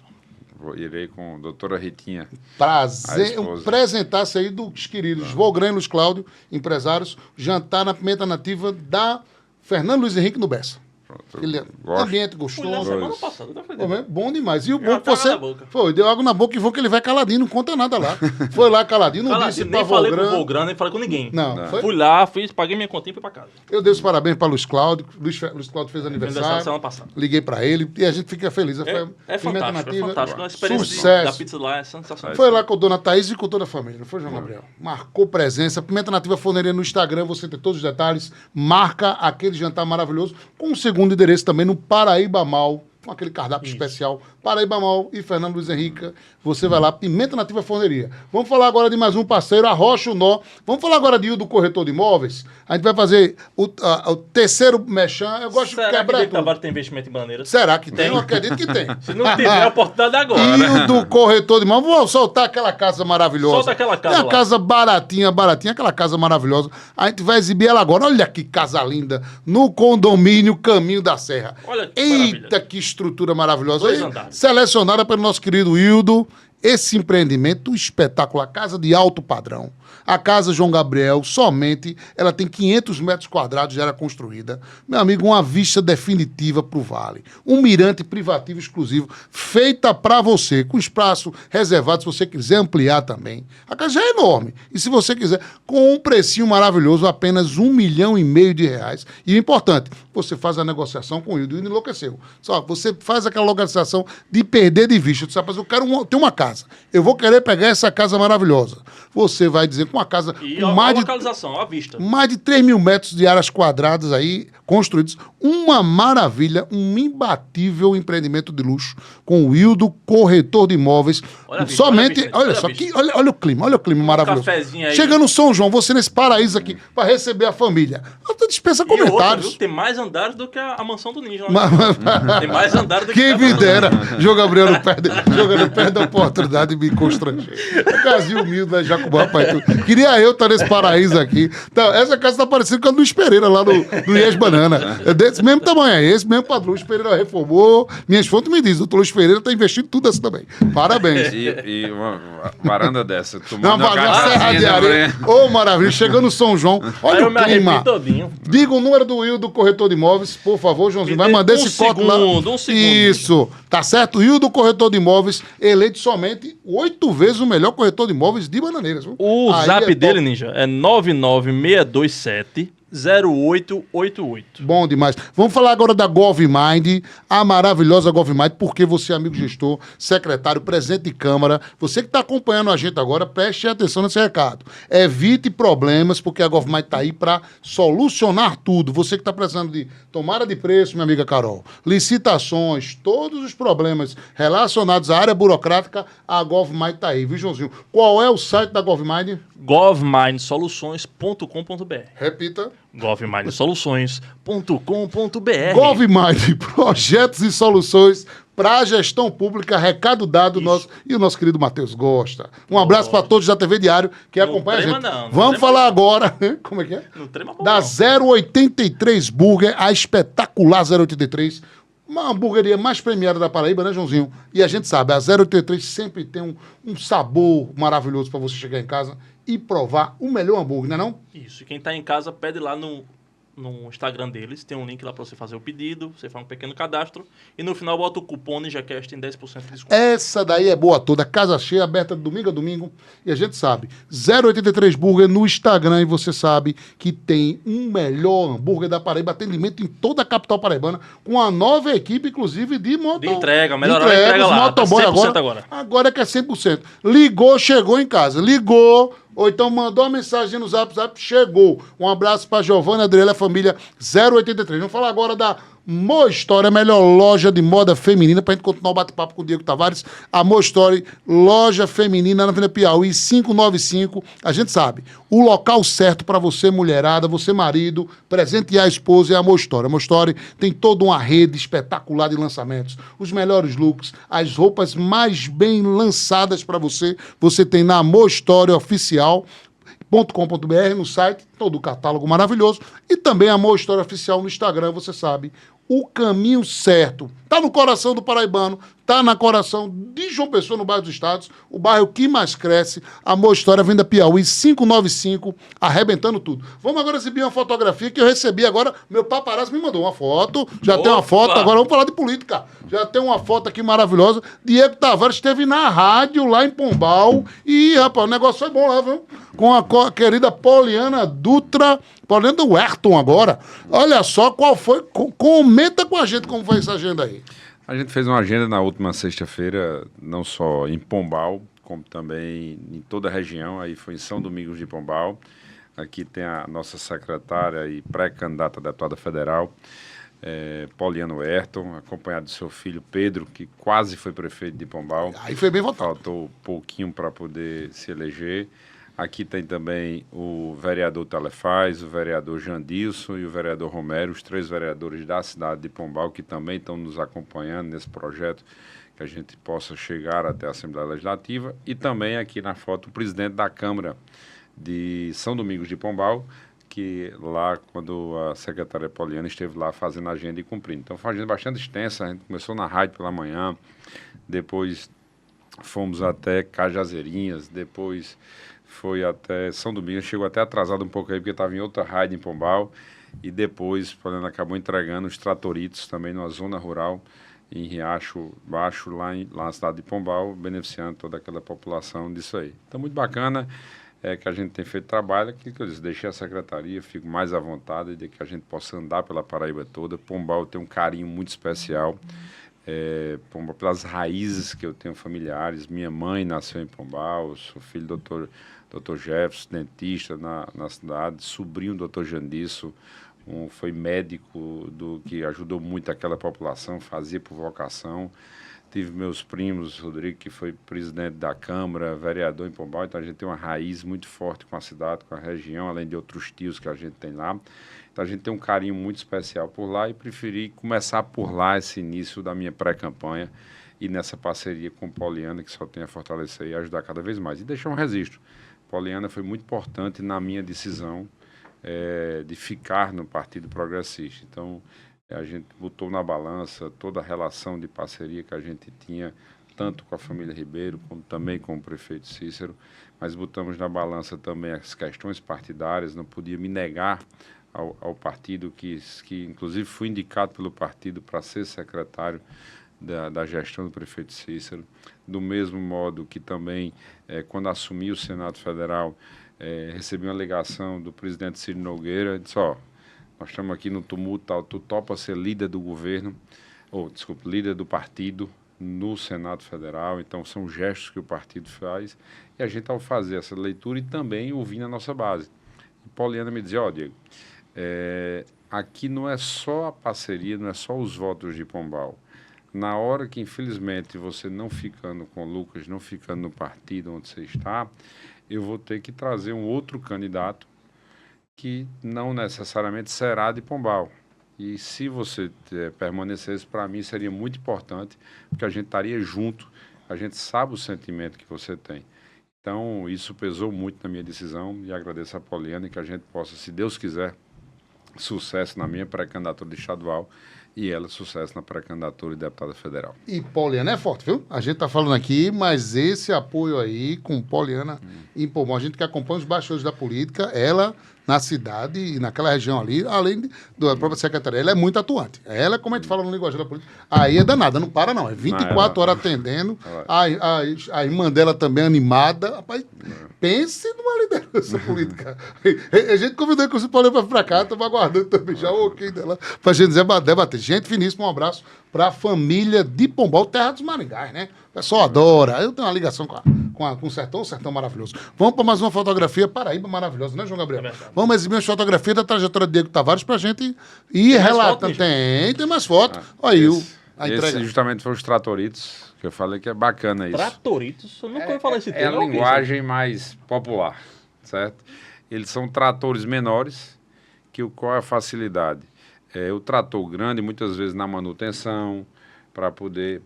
Irei com a doutora Ritinha. A Prazer, esposa. apresentar-se aí dos queridos Volgran e Luiz Cláudio, empresários, jantar na Pimenta Nativa da Fernando Luiz Henrique no Bessa. Pronto. Ele é Gosto. ambiente Fui lá gostoso. semana passada, não foi Pô, é bom demais. E o Deu bom uma que você. água na boca. Foi, deu água na boca e vou que ele vai caladinho, não conta nada lá. Foi lá caladinho, não disse pra nem falei pro Volgran. Volgran, nem falei com ninguém. Não, foi? Fui lá, paguei minha continha e fui pra casa. Eu dei os parabéns para Luiz Cláudio. Luiz Cláudio fez Aniversário aniversário. semana passada. Liguei para ele e a gente fica feliz. Foi É Pimenta fantástico, é fantástico. A experiência Sucesso. da pizza lá é sensacional. Foi lá com a dona Thaís e com toda a família, não foi, João Gabriel? Marcou presença. Pimenta Nativa Forneria no Instagram, você tem todos os detalhes. Marca aquele jantar maravilhoso com um segundo endereço também no Paraíba Mal, com aquele cardápio especial. Paraíba Mal e Fernando Luiz Henrique. Você vai lá, Pimenta Nativa Forneria. Vamos falar agora de mais um parceiro, Arrocha o Nó. Vamos falar agora de Hildo Corretor de Imóveis. A gente vai fazer o terceiro mechan. Eu gosto de Será que quebrar Diego tudo. Tavares tem investimento em bandeiras? Será que tem? Eu acredito que tem. Se não tiver, a oportunidade é agora. E o do corretor de imóveis, vou soltar aquela casa maravilhosa. Solta aquela casa É a lá. casa baratinha, aquela casa maravilhosa. A gente vai exibir ela agora. Olha que casa linda. No condomínio Caminho da Serra. Olha que Eita, maravilha. que estrutura maravilhosa. 2 Aí, andares. selecionada pelo nosso querido Hildo. Esse empreendimento espetacular, casa de alto padrão. A casa João Gabriel, somente, ela tem 500 metros quadrados, já era construída. Meu amigo, uma vista definitiva para o vale. Um mirante privativo exclusivo, feita para você, com espaço reservado, se você quiser ampliar também. A casa já é enorme. E se você quiser, com um precinho maravilhoso, apenas R$1,5 milhão de reais. E o importante, você faz a negociação com o Hildo. O Hildo enlouqueceu. Só, você faz aquela negociação de perder de vista. Tu sabe, mas eu quero ter uma casa. casa. Eu vou querer pegar essa casa maravilhosa. Você vai dizer com uma casa E com a mais de localização, à vista. mais de 3 mil metros de áreas quadradas aí construídos. Uma maravilha, um imbatível empreendimento de luxo com o Wildo Corretor de Imóveis. Olha a vista, Somente, olha a vista, olha olha a só, vista. olha o clima maravilhoso. cafezinho aí. Chega no São João, você nesse paraíso aqui, para receber a família. Você dispensa E outra, comentários. viu? Tem mais andares do que a mansão do Ninja. Mas- Tem mais andares do que Quem a me mansão do dera, Ninja. João Gabriel não perde a oportunidade de me constranger. Um casinho humilde, né, Jacobão, rapaz? Queria eu estar nesse paraíso aqui. Então, essa casa tá parecendo com a do Luiz Pereira, lá no IES Banana. É desse mesmo tamanho, é esse mesmo padrão. Luiz Pereira reformou. Minhas fontes me dizem, o doutor Luiz Pereira tá investindo tudo assim também. Parabéns. E uma varanda dessa, Não, tomando uma na Serra de garrafinha, Areia. né? Ô, maravilha. Chegando no São João. Aí Olha eu o me clima. arrepio todinho. Diga o número do Will do Corretor de Imóveis, por favor, Joãozinho. Vai Me dê mandar um esse copo lá. segundo, um segundo. Isso. Tá certo? Will do Corretor de Imóveis, eleito somente 8 vezes o melhor corretor de imóveis de Bananeiras. Viu? O Aí zap é top. dele, Ninja, é 99627 0888. Bom demais. Vamos falar agora da GovMind, a maravilhosa GovMind, porque você, amigo gestor, secretário, presidente de Câmara, você que está acompanhando a gente agora, preste atenção nesse recado. Evite problemas, porque a GovMind está aí para solucionar tudo. Você que está precisando de tomada de preço, minha amiga Carol, licitações, todos os problemas relacionados à área burocrática, a GovMind está aí, viu, Joãozinho? Qual é o site da GovMind? govmindsoluções.com.br. Repita. govmindsoluções.com.br. GovMind, projetos e soluções para a gestão pública, recado dado nosso, e o nosso querido Matheus Gosta. Um abraço para todos da TV Diário que Não acompanha a trema gente. não, não Vamos trema falar não. agora, como é que é? Não trema bom, Da não. 083 Burger, a espetacular 083, uma hamburgueria mais premiada da Paraíba, né, Joãozinho? E a gente sabe, a 083 sempre tem um sabor maravilhoso para você chegar em casa e provar o melhor hambúrguer, não é não? Isso, e quem tá em casa pede lá no Instagram deles, tem um link lá pra você fazer o pedido, você faz um pequeno cadastro e no final bota o cupom NinjaCast em 10% de desconto. Essa daí é boa toda, casa cheia, aberta de domingo a domingo. E a gente sabe, 083 Burger no Instagram e você sabe que tem um melhor hambúrguer da Paraíba, atendimento em toda a capital paraibana, com a nova equipe, inclusive, de moto. De entrega, melhoraram a entrega os lá, motoboy tá 100% agora. agora. Agora é que é 100%. Ligou, chegou em casa. Ligou, ou então mandou uma mensagem no Zap, chegou. Um abraço para Giovanna Adriela, família 083. Vamos falar agora da Mo Story, a melhor loja de moda feminina, pra gente continuar o bate-papo com o Diego Tavares. A Mo Story, loja feminina na Avenida Piauí, 595. A gente sabe, o local certo para você, mulherada, você, marido, presentear a esposa é a Mo Story. A Mo Story tem toda uma rede espetacular de lançamentos. Os melhores looks, as roupas mais bem lançadas para você, você tem na Mo Story Oficial. .com.br no site, todo o catálogo maravilhoso, e também a Mo História Oficial no Instagram, você sabe, o caminho certo. Tá no coração do paraibano, tá no coração de João Pessoa, no bairro dos Estados, o bairro que mais cresce, a Mo História, Venda Piauí, 595, arrebentando tudo. Vamos agora exibir uma fotografia que eu recebi agora, meu paparazzo me mandou uma foto, já tem uma Opa! foto, agora vamos falar de política. Já tem uma foto aqui maravilhosa, Diego Tavares esteve na rádio lá em Pombal, e, rapaz, o negócio foi bom lá, viu? Com a querida Poliana Dutra, Poliana do Ayrton agora. Olha só qual foi, comenta com a gente como foi essa agenda aí. A gente fez uma agenda na última sexta-feira, não só em Pombal, como também em toda a região. Aí foi em São Domingos de Pombal. Aqui tem a nossa secretária e pré-candidata a deputada federal, Poliana Ayrton, acompanhado do seu filho Pedro, que quase foi prefeito de Pombal. Aí foi bem votado. Faltou pouquinho para poder se eleger. Aqui tem também o vereador Telefaz, o vereador Jandilson e o vereador Romero, os 3 vereadores da cidade de Pombal, que também estão nos acompanhando nesse projeto, que a gente possa chegar até a Assembleia Legislativa. E também aqui na foto o presidente da Câmara de São Domingos de Pombal, que lá, quando a secretária Poliana esteve lá fazendo a agenda e cumprindo. Então foi uma agenda bastante extensa, a gente começou na rádio pela manhã, depois fomos até Cajazeirinhas, depois foi até São Domingos, chegou até atrasado um pouco aí, porque estava em outra rádio em Pombal, e depois Poliana acabou entregando os tratoritos também numa zona rural, em Riacho Baixo, lá na cidade de Pombal, beneficiando toda aquela população disso aí. Então, muito bacana que a gente tem feito trabalho, que eu disse, deixei a secretaria, fico mais à vontade de que a gente possa andar pela Paraíba toda. Pombal tem um carinho muito especial Pombal, pelas raízes que eu tenho familiares. Minha mãe nasceu em Pombal, sou filho do Dr. Jefferson, dentista na cidade, sobrinho do Dr. Jandiço, foi médico que ajudou muito aquela população, fazia por vocação. Tive meus primos, Rodrigo, que foi presidente da Câmara, vereador em Pombal, então a gente tem uma raiz muito forte com a cidade, com a região, além de outros tios que a gente tem lá. Então a gente tem um carinho muito especial por lá e preferi começar por lá esse início da minha pré-campanha e nessa parceria com Poliana, que só tem a fortalecer e ajudar cada vez mais. E deixar um registro. Poliana foi muito importante na minha decisão de ficar no Partido Progressista. Então, a gente botou na balança toda a relação de parceria que a gente tinha, tanto com a família Ribeiro, como também com o prefeito Cícero, mas botamos na balança também as questões partidárias, não podia me negar ao partido, que inclusive fui indicado pelo partido para ser secretário da gestão do prefeito Cícero, do mesmo modo que também, quando assumi o Senado Federal, recebi uma ligação do presidente Ciro Nogueira, disse, nós estamos aqui no tumulto, tal, tu topa ser líder do governo, líder do partido no Senado Federal, então são gestos que o partido faz, e a gente ao fazer essa leitura e também ouvindo a nossa base. E Poliana me dizia, Diego, aqui não é só a parceria, não é só os votos de Pombal. Na hora que, infelizmente, você não ficando com o Lucas, não ficando no partido onde você está, eu vou ter que trazer um outro candidato que não necessariamente será de Pombal. E se você permanecesse, para mim seria muito importante, porque a gente estaria junto, a gente sabe o sentimento que você tem. Então, isso pesou muito na minha decisão e agradeço a Poliana que a gente possa, se Deus quiser, sucesso na minha pré-candidatura estadual e ela sucesso na pré-candidatura de deputada federal. E Poliana é forte, viu? A gente tá falando aqui, mas esse apoio aí com Poliana em Pombal, a gente que acompanha os bastidores da política, ela na cidade e naquela região ali, além da própria secretaria, ela é muito atuante. Ela, como a gente fala no linguagem da política, aí é danada, não para não, é 24 horas atendendo, a irmã dela também animada, rapaz, pense numa liderança política. A gente convidou que o Poliana para vir para cá, estamos aguardando também já o ok dela, para a gente debater. Gente finíssima, um abraço para a família de Pombal, terra dos Maringás, né? O pessoal adora, eu tenho uma ligação com o sertão maravilhoso. Vamos para mais uma fotografia Paraíba maravilhosa, né, João Gabriel? Vamos exibir uma fotografia da trajetória de Diego Tavares para a gente ir relatando. Tem mais fotos. Olha aí a entrega. Esse justamente foi os tratoritos, que eu falei que é bacana isso. Tratoritos? Eu nunca ouvi falar esse termo. É a linguagem mais popular, certo? Eles são tratores menores, qual é a facilidade? O trator grande, muitas vezes na manutenção, para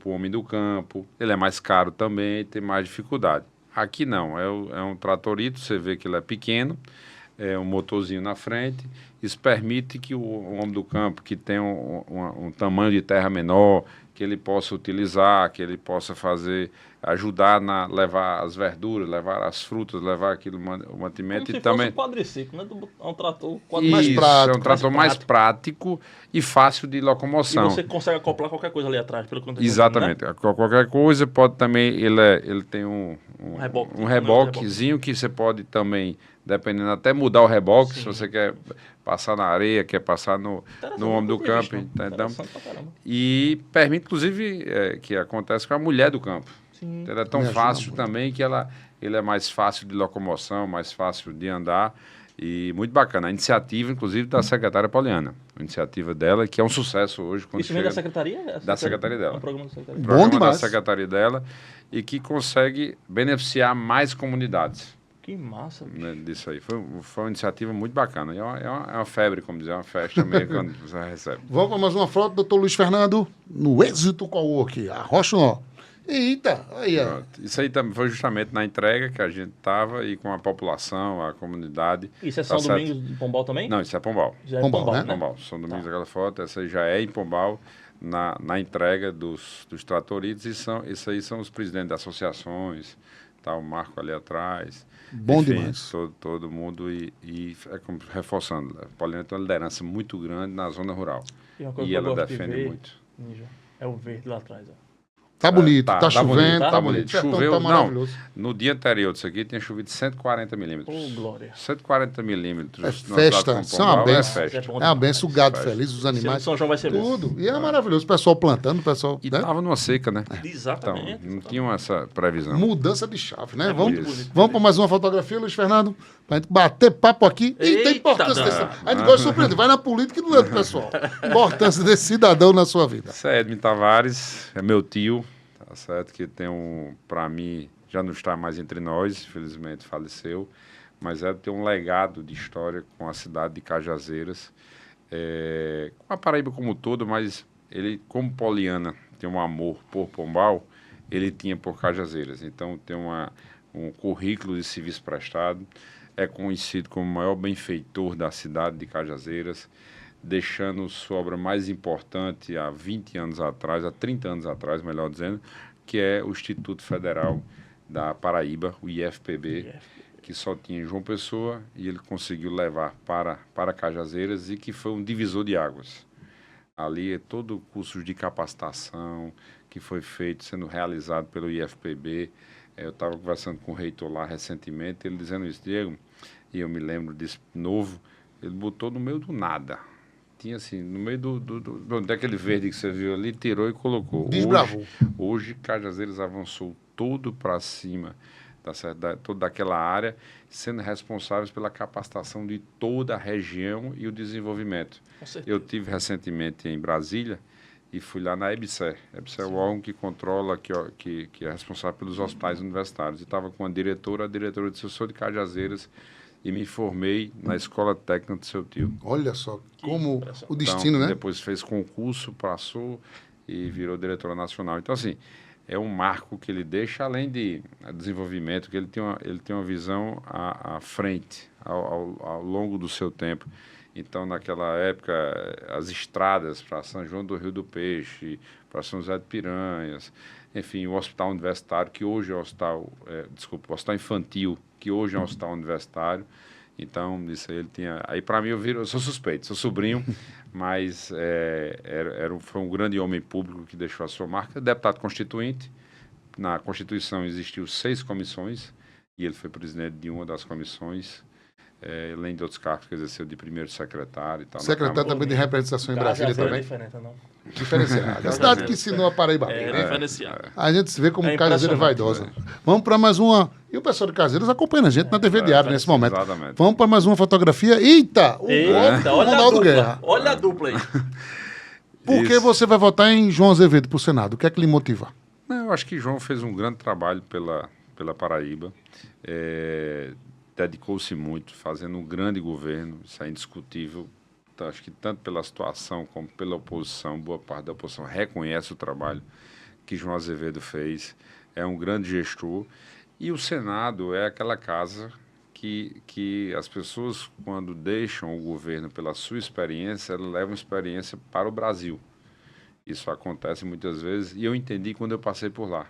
o homem do campo, ele é mais caro também, tem mais dificuldade. Aqui não, é um tratorito, você vê que ele é pequeno, um motorzinho na frente, isso permite que o homem do campo, que tem um tamanho de terra menor, que ele possa utilizar, que ele possa ajudar levar as verduras, levar as frutas, levar aquilo, o mantimento. Como e também um quadriciclo, né? É um trator mais prático. É um trator mais prático e fácil de locomoção. E você consegue acoplar qualquer coisa ali atrás, pelo que eu tô exatamente. Né? Qualquer coisa pode também, ele tem um reboquezinho que você pode também, dependendo, até mudar o reboque, se você quer passar na areia, quer passar no homem do campo. Então, e permite, inclusive, que acontece com a mulher do campo. Sim. Então, ele é tão fácil também que ele é mais fácil de locomoção, mais fácil de andar e muito bacana. A iniciativa, inclusive, da secretária Poliana. A iniciativa dela, que é um sucesso hoje. Isso vem da secretaria? Da secretaria dela. É um programa da secretaria. Bom demais. Da secretaria dela e que consegue beneficiar mais comunidades. Que massa, bicho. Disso aí. Foi uma iniciativa muito bacana. É uma febre, como dizer, é uma festa meio quando você recebe. Vamos para mais uma foto, doutor Luiz Fernando, no Êxito Cowork, Arrocha nó. Eita, aí, ó. Isso aí também foi justamente na entrega que a gente estava e com a população, a comunidade. Isso é São Domingos de Pombal também? Não, isso é Pombal. Já é Pombal, né? Pombal. São Domingos daquela foto, essa aí já é em Pombal, na entrega dos tratoritos. Isso aí são os presidentes das associações, tá o Marco ali atrás. Bom enfim, demais. Todo mundo como reforçando. A Poliana tem uma liderança muito grande na zona rural. E ela defende muito. Ninja, é o verde lá atrás, ó. Tá bonito, tá bonito, chovendo, tá tá bonito. bonito. Sertão Choveu, tá não, maravilhoso. no dia anterior disso aqui tinha chovido 140 milímetros. Ô, glória. 140 milímetros É na cidade festa, de isso é uma Pombal benção. festa. bom É uma demais. benção, o gado Festa. feliz, os Esse ano animais. de São João vai ser bom. Tudo. E é maravilhoso. O pessoal plantando, o pessoal. E Né? tava numa seca, né? Então, Exatamente. não tinha essa previsão. Mudança de chave, né? É Vamos, muito bonito. vamos para mais uma fotografia, Luiz Fernando, pra gente bater papo aqui. E tem Eita, importância desse. Dan. A gente gosta de surpreender. Vai na política e no outro, pessoal. Importância desse cidadão na sua vida. Esse é Edmund Tavares, é meu tio, tá certo? Que tem pra mim, já não está mais entre nós, infelizmente faleceu, mas tem um legado de história com a cidade de Cajazeiras, com a Paraíba como um todo, mas ele, como Poliana, tem um amor por Pombal, ele tinha por Cajazeiras. Então tem um currículo de serviço prestado, é conhecido como o maior benfeitor da cidade de Cajazeiras, deixando sua obra mais importante há 20 anos atrás, há 30 anos atrás, melhor dizendo, que é o Instituto Federal da Paraíba, o IFPB, que só tinha em João Pessoa, e ele conseguiu levar para Cajazeiras, e que foi um divisor de águas. Ali é todo o curso de capacitação que foi feito, sendo realizado pelo IFPB. Eu estava conversando com o reitor lá recentemente, ele dizendo isso, Diego, e eu me lembro disso novo, ele botou no meio do nada. Tinha assim, no meio daquele verde que você viu ali, tirou e colocou. Desbravou. Hoje Cajazeiras avançou todo para cima, tá certo? Toda daquela área, sendo responsáveis pela capacitação de toda a região e o desenvolvimento. Com certeza. Eu tive recentemente em Brasília e fui lá na EBSER. A EBSER é o órgão que controla, que é responsável pelos hospitais universitários. E estava com a diretora disse, eu sou de Cajazeiras, e me formei na Escola Técnica do seu tio. Olha só como impressão. o destino, né? Depois fez concurso, passou e virou diretora nacional. Então, assim, é um marco que ele deixa, além de desenvolvimento, que ele tem uma visão à frente, ao longo do seu tempo. Então, naquela época, as estradas para São João do Rio do Peixe, para São José de Piranhas, enfim, o hospital universitário, que hoje é o hospital infantil, que hoje é um hospital universitário. Então, isso aí ele tinha... Aí, para mim, eu sou suspeito, sou sobrinho, mas foi um grande homem público que deixou a sua marca. Deputado constituinte, na Constituição existiu 6 comissões, e ele foi presidente de uma das comissões, além de outros cargos que exerceu de primeiro secretário e tal. Secretário também de representação em Brasília Cajazeiras também. é diferente, não? Diferenciado. A cidade que ensinou a Paraíba. É né? diferenciado. A gente se vê como É Cajazeiras é vaidosa. Vamos para mais uma. E o pessoal de Cajazeiras acompanha a gente na TV Diário nesse momento. Exatamente. Vamos para mais uma fotografia. Eita! O Eita, olha a Ronaldo dupla. Guerra. Olha a dupla aí. Por que Isso. você vai votar em João Azevedo para o Senado? O que é que lhe motiva? Eu acho que João fez um grande trabalho pela Paraíba, dedicou-se muito, fazendo um grande governo, isso é indiscutível. Então, acho que tanto pela situação como pela oposição, boa parte da oposição reconhece o trabalho que João Azevedo fez, é um grande gestor. E o Senado é aquela casa que as pessoas, quando deixam o governo pela sua experiência, elas levam experiência para o Brasil. Isso acontece muitas vezes, e eu entendi quando eu passei por lá.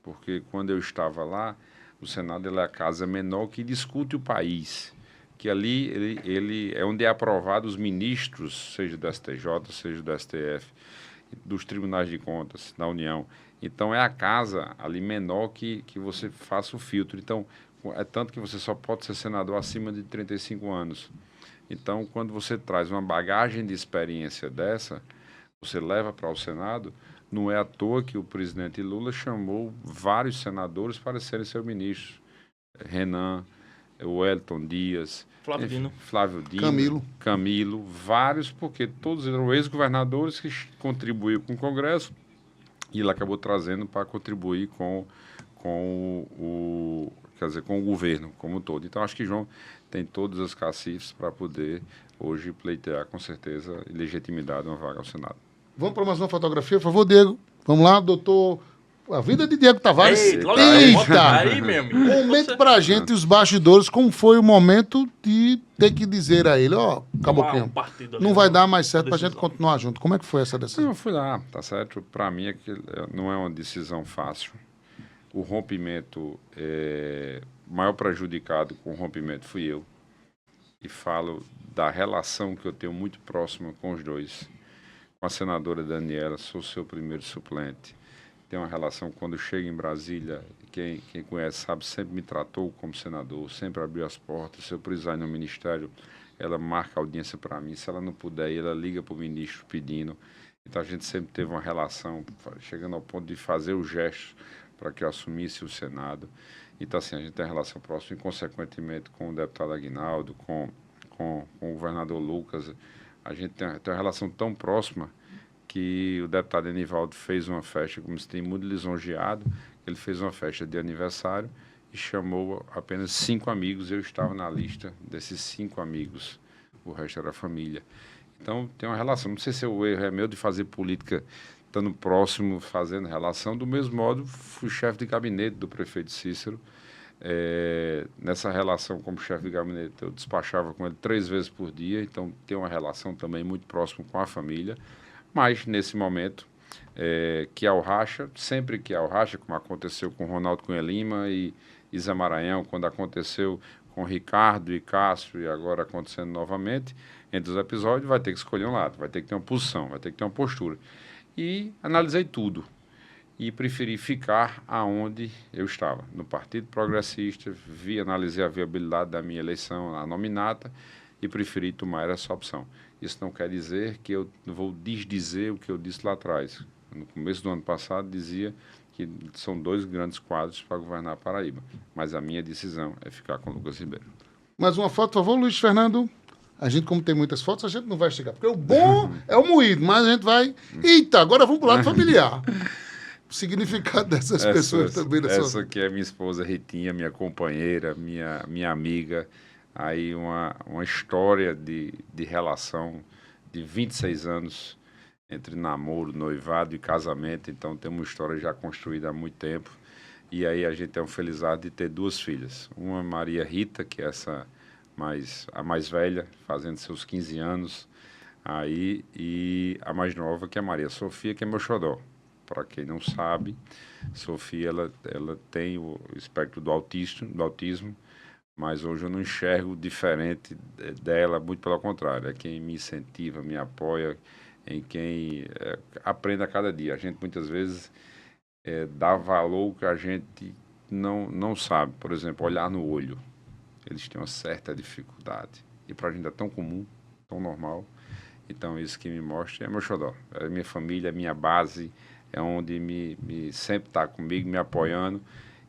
Porque quando eu estava lá, o Senado é a casa menor que discute o país. Que ali ele é onde é aprovado os ministros, seja do STJ, seja do STF, dos tribunais de contas, da União. Então, é a casa ali menor que você faça o filtro. Então, é tanto que você só pode ser senador acima de 35 anos. Então, quando você traz uma bagagem de experiência dessa, você leva para o Senado, não é à toa que o presidente Lula chamou vários senadores para serem seus ministros. Renan, Wellington Dias, Flávio Dino, Camilo, vários, porque todos eram ex-governadores que contribuíram com o Congresso e ele acabou trazendo para contribuir com o governo como um todo. Então, acho que João tem todas as cacifes para poder hoje pleitear, com certeza, legitimidade uma vaga ao Senado. Vamos para mais uma fotografia, por favor, Diego. Vamos lá, doutor. A vida de Diego Tavares. Eita! Aí, meu amigo. Comente pra gente os bastidores, como foi o momento de ter que dizer a ele, ó, Caboclinho, não vai dar mais certo pra gente continuar junto. Como é que foi essa decisão? Eu fui lá, tá certo? Para mim, não é uma decisão fácil. O rompimento, o maior prejudicado com o rompimento fui eu. E falo da relação que eu tenho muito próxima com os dois. Com a senadora Daniela, sou seu primeiro suplente. tenho uma relação, quando chego em Brasília, quem conhece sabe, sempre me tratou como senador, sempre abriu as portas. Se eu precisar ir no ministério, ela marca audiência para mim. Se ela não puder ir, ela liga para o ministro pedindo. Então a gente sempre teve uma relação, chegando ao ponto de fazer os gestos para que eu assumisse o Senado. Então assim, a gente tem uma relação próxima e, consequentemente, com o deputado Aguinaldo, com o governador Lucas. A gente tem uma relação tão próxima que o deputado Enivaldo fez uma festa, como se tem muito lisonjeado, ele fez uma festa de aniversário e chamou apenas 5 amigos. Eu estava na lista desses 5 amigos, o resto era família. Então tem uma relação, não sei se o erro é meu de fazer política estando próximo, fazendo relação. Do mesmo modo, fui chefe de gabinete do prefeito Cícero. Nessa relação como chefe de gabinete, eu despachava com ele 3 vezes por dia, então tem uma relação também muito próxima com a família. Mas, nesse momento, que há o racha, sempre que há o racha, como aconteceu com Ronaldo Cunha Lima e Isa Maranhão, quando aconteceu com Ricardo e Cássio, e agora acontecendo novamente, entre os episódios, vai ter que escolher um lado, vai ter que ter uma posição, vai ter que ter uma postura. E analisei tudo e preferi ficar aonde eu estava, no Partido Progressista, analisei a viabilidade da minha eleição, a nominata, e preferi tomar essa opção. Isso não quer dizer que eu vou desdizer o que eu disse lá atrás. No começo do ano passado, dizia que são 2 grandes quadros para governar a Paraíba. Mas a minha decisão é ficar com o Lucas Ribeiro. Mais uma foto, por favor, Luiz Fernando. A gente, como tem muitas fotos, a gente não vai chegar. Porque o bom é o moído, mas a gente vai... Eita, agora vamos para o lado familiar. O significado dessas pessoas também. Essa aqui é minha esposa Ritinha, minha companheira, minha amiga. Aí uma história de relação de 26 anos entre namoro, noivado e casamento. Então tem uma história já construída há muito tempo. E aí a gente é um felizardo de ter 2 filhas. Uma, Maria Rita, que é a mais velha, fazendo seus 15 anos. Aí, e a mais nova, que é a Maria Sofia, que é meu xodó. Para quem não sabe, Sofia ela tem o espectro do autismo. Mas hoje eu não enxergo diferente dela, muito pelo contrário. É quem me incentiva, me apoia, em quem aprende a cada dia. A gente muitas vezes dá valor que a gente não sabe. Por exemplo, olhar no olho. Eles têm uma certa dificuldade. E para a gente é tão comum, tão normal. Então isso que me mostra é meu xodó. É minha família, é minha base, é onde sempre está comigo, me apoiando.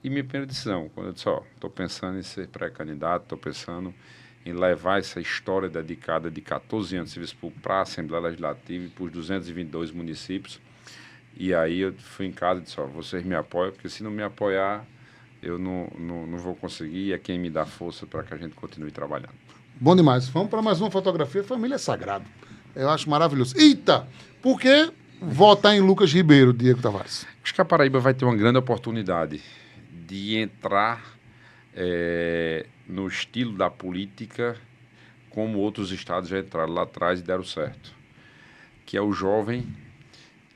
E minha primeira decisão, quando eu disse, estou pensando em ser pré-candidato, estou pensando em levar essa história dedicada de 14 anos de serviço público para a Assembleia Legislativa e para os 222 municípios. E aí eu fui em casa e disse, vocês me apoiam, porque se não me apoiar, eu não vou conseguir, e é quem me dá força para que a gente continue trabalhando. Bom demais. Vamos para mais uma fotografia. Família é sagrado. Eu acho maravilhoso. Eita! Por que votar em Lucas Ribeiro, Diego Tavares? Acho que a Paraíba vai ter uma grande oportunidade de entrar no estilo da política como outros estados já entraram lá atrás e deram certo. Que é o jovem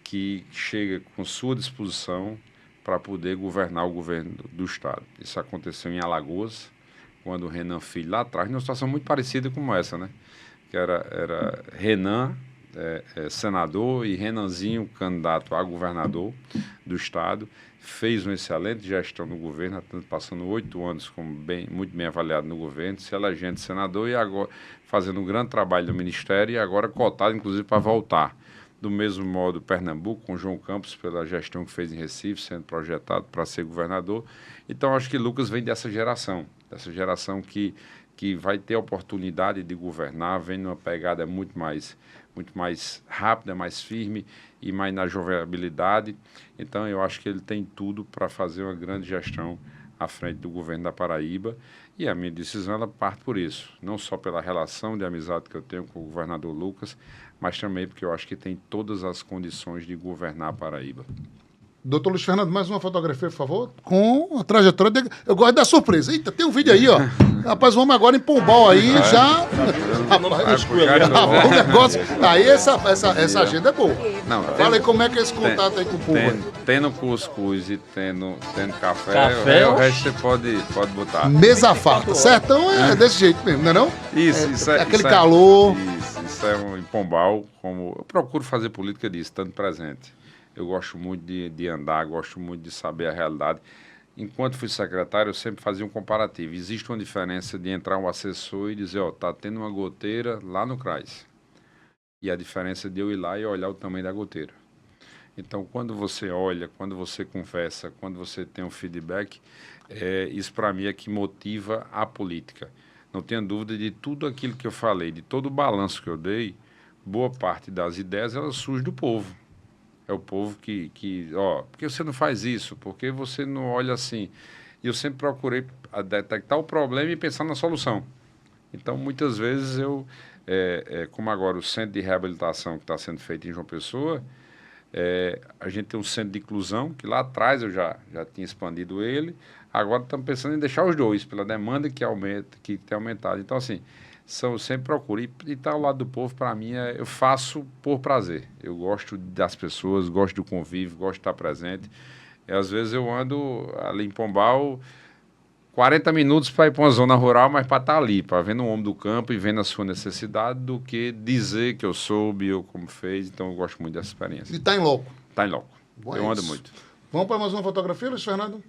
que chega com sua disposição para poder governar o governo do estado. Isso aconteceu em Alagoas, quando o Renan Filho lá atrás, numa situação muito parecida com essa, né? Que era Renan, senador, e Renanzinho, candidato a governador do estado, fez uma excelente gestão no governo, passando 8 anos muito bem avaliado no governo, se elegendo senador e agora fazendo um grande trabalho no ministério e agora cotado, inclusive, para voltar. Do mesmo modo, Pernambuco, com João Campos, pela gestão que fez em Recife, sendo projetado para ser governador. Então, acho que Lucas vem dessa geração que vai ter a oportunidade de governar, vem numa pegada muito mais rápida, mais firme e mais na jovialidade. Então, eu acho que ele tem tudo para fazer uma grande gestão à frente do governo da Paraíba. E a minha decisão, ela parte por isso. Não só pela relação de amizade que eu tenho com o governador Lucas, mas também porque eu acho que tem todas as condições de governar a Paraíba. Doutor Luiz Fernando, mais uma fotografia, por favor, com a trajetória dele. Eu gosto da surpresa. Eita, tem um vídeo aí, ó. Rapaz, vamos agora em Pombal aí, já... Rapaz, o negócio... Aí essa agenda é boa. Não, fala aí como é que é esse contato aí com o povo. Tendo cuscuz e tendo café, o resto você pode botar. Mesa farta. Sertão é desse jeito mesmo, não é não? Isso é aquele calor. Isso é em Pombal, como eu procuro fazer política disso, estando presente. eu gosto muito de andar, gosto muito de saber a realidade. Enquanto fui secretário, eu sempre fazia um comparativo. Existe uma diferença de entrar um assessor e dizer, ó, tá tendo uma goteira lá no CRAS. E a diferença de eu ir lá e olhar o tamanho da goteira. Então, quando você olha, quando você conversa, quando você tem um feedback, isso para mim é que motiva a política. Não tenha dúvida de tudo aquilo que eu falei, de todo o balanço que eu dei, boa parte das ideias, elas surgem do povo. É o povo que por que você não faz isso? Por que você não olha assim? E eu sempre procurei detectar o problema e pensar na solução. Então, muitas vezes como agora o centro de reabilitação que está sendo feito em João Pessoa, a gente tem um centro de inclusão, que lá atrás eu já tinha expandido ele, agora estamos pensando em deixar os dois, pela demanda que tem aumentado. Então, assim, eu sempre procuro. E estar ao lado do povo, para mim, eu faço por prazer. Eu gosto das pessoas, gosto do convívio, gosto de estar presente. E, às vezes eu ando ali em Pombal 40 minutos para ir para uma zona rural, mas para estar ali, para ver no homem do campo e vendo a sua necessidade, do que dizer que eu soube ou como fez. Então, eu gosto muito dessa experiência. E está em loco. Está em loco. Bom, eu ando muito. Vamos para mais uma fotografia, Luiz Fernando?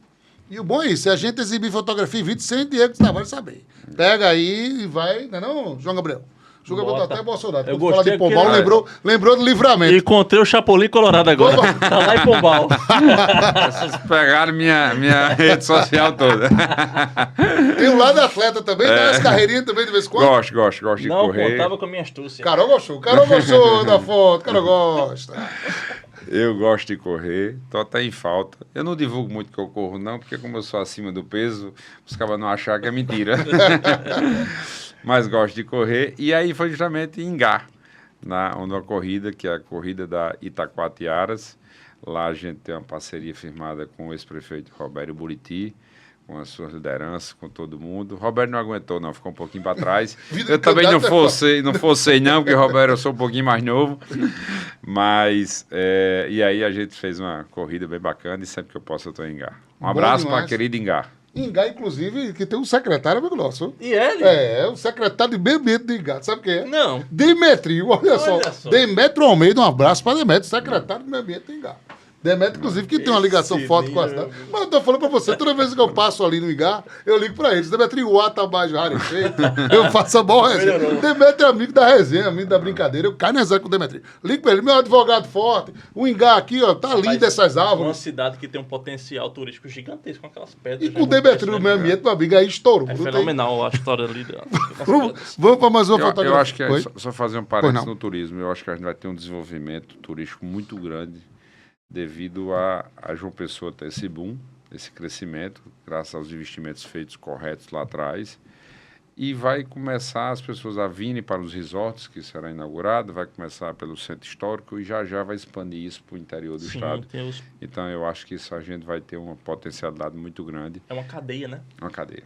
E o bom é isso, é a gente exibir fotografia e vídeo sem Diego Tavares saber. Pega aí e vai, não é não, João Gabriel? João Gabriel tá até emocionado. Eu Quando fala de gostei Pombal, lembrou do Livramento. Encontrei o Chapolin Colorado agora. Tá lá em Pombal. Vocês pegaram minha rede social toda. Tem um lado atleta também, dá as carreirinhas também de vez em quando. Gosto de Não correr. contava com a minha astúcia. Carol gostou da foto, Carol gosta. Eu gosto de correr, tô até em falta. Eu não divulgo muito que eu corro, não, porque como eu sou acima do peso, os caras não achar que é mentira. Mas gosto de correr. E aí foi justamente em Ingá, uma corrida, que é a corrida da Itacoatiaras. Lá a gente tem uma parceria firmada com o ex-prefeito Roberto Buriti, com as suas lideranças, com todo mundo. O Roberto não aguentou, não, ficou um pouquinho para trás. Eu também não forcei, não, porque Roberto, eu sou um pouquinho mais novo. Mas, e aí a gente fez uma corrida bem bacana e sempre que eu posso eu estou em Ingá. Um abraço para a querida Ingá. Ingá, inclusive, que tem um secretário amigo nosso. E ele? O secretário de meio ambiente de Ingá, sabe quem é? Não. Demetrio, olha só. Demetrio Almeida, um abraço para Demetrio, secretário de meio ambiente de Ingá. Demetrio, inclusive, que tem uma ligação forte com a cidade. Mas eu tô falando pra você, toda vez que eu passo ali no Ingá, eu ligo pra eles. Demetrio, o tá abaixo, rarefeito. Eu faço a boa resenha. Demetrio é amigo da resenha, amigo da brincadeira. Eu caio na resenha com o Demetrio. Ligo pra ele, meu advogado forte. O Ingá aqui, ó, tá lindo essas árvores. Uma cidade que tem um potencial turístico gigantesco, com aquelas pedras. E com o Demetrio no meio ambiente, meu amigo, aí estourou. É fenomenal a história ali. Vamos pra mais uma fotografia. Eu acho que só fazer um parênteses no turismo. Eu acho que a gente vai ter um desenvolvimento turístico muito grande devido a João Pessoa ter esse boom, esse crescimento, graças aos investimentos feitos corretos lá atrás. E vai começar as pessoas a virem para os resorts, que será inaugurado, vai começar pelo centro histórico e já vai expandir isso para o interior do estado. Então, eu acho que isso a gente vai ter uma potencialidade muito grande. É uma cadeia, né? Uma cadeia.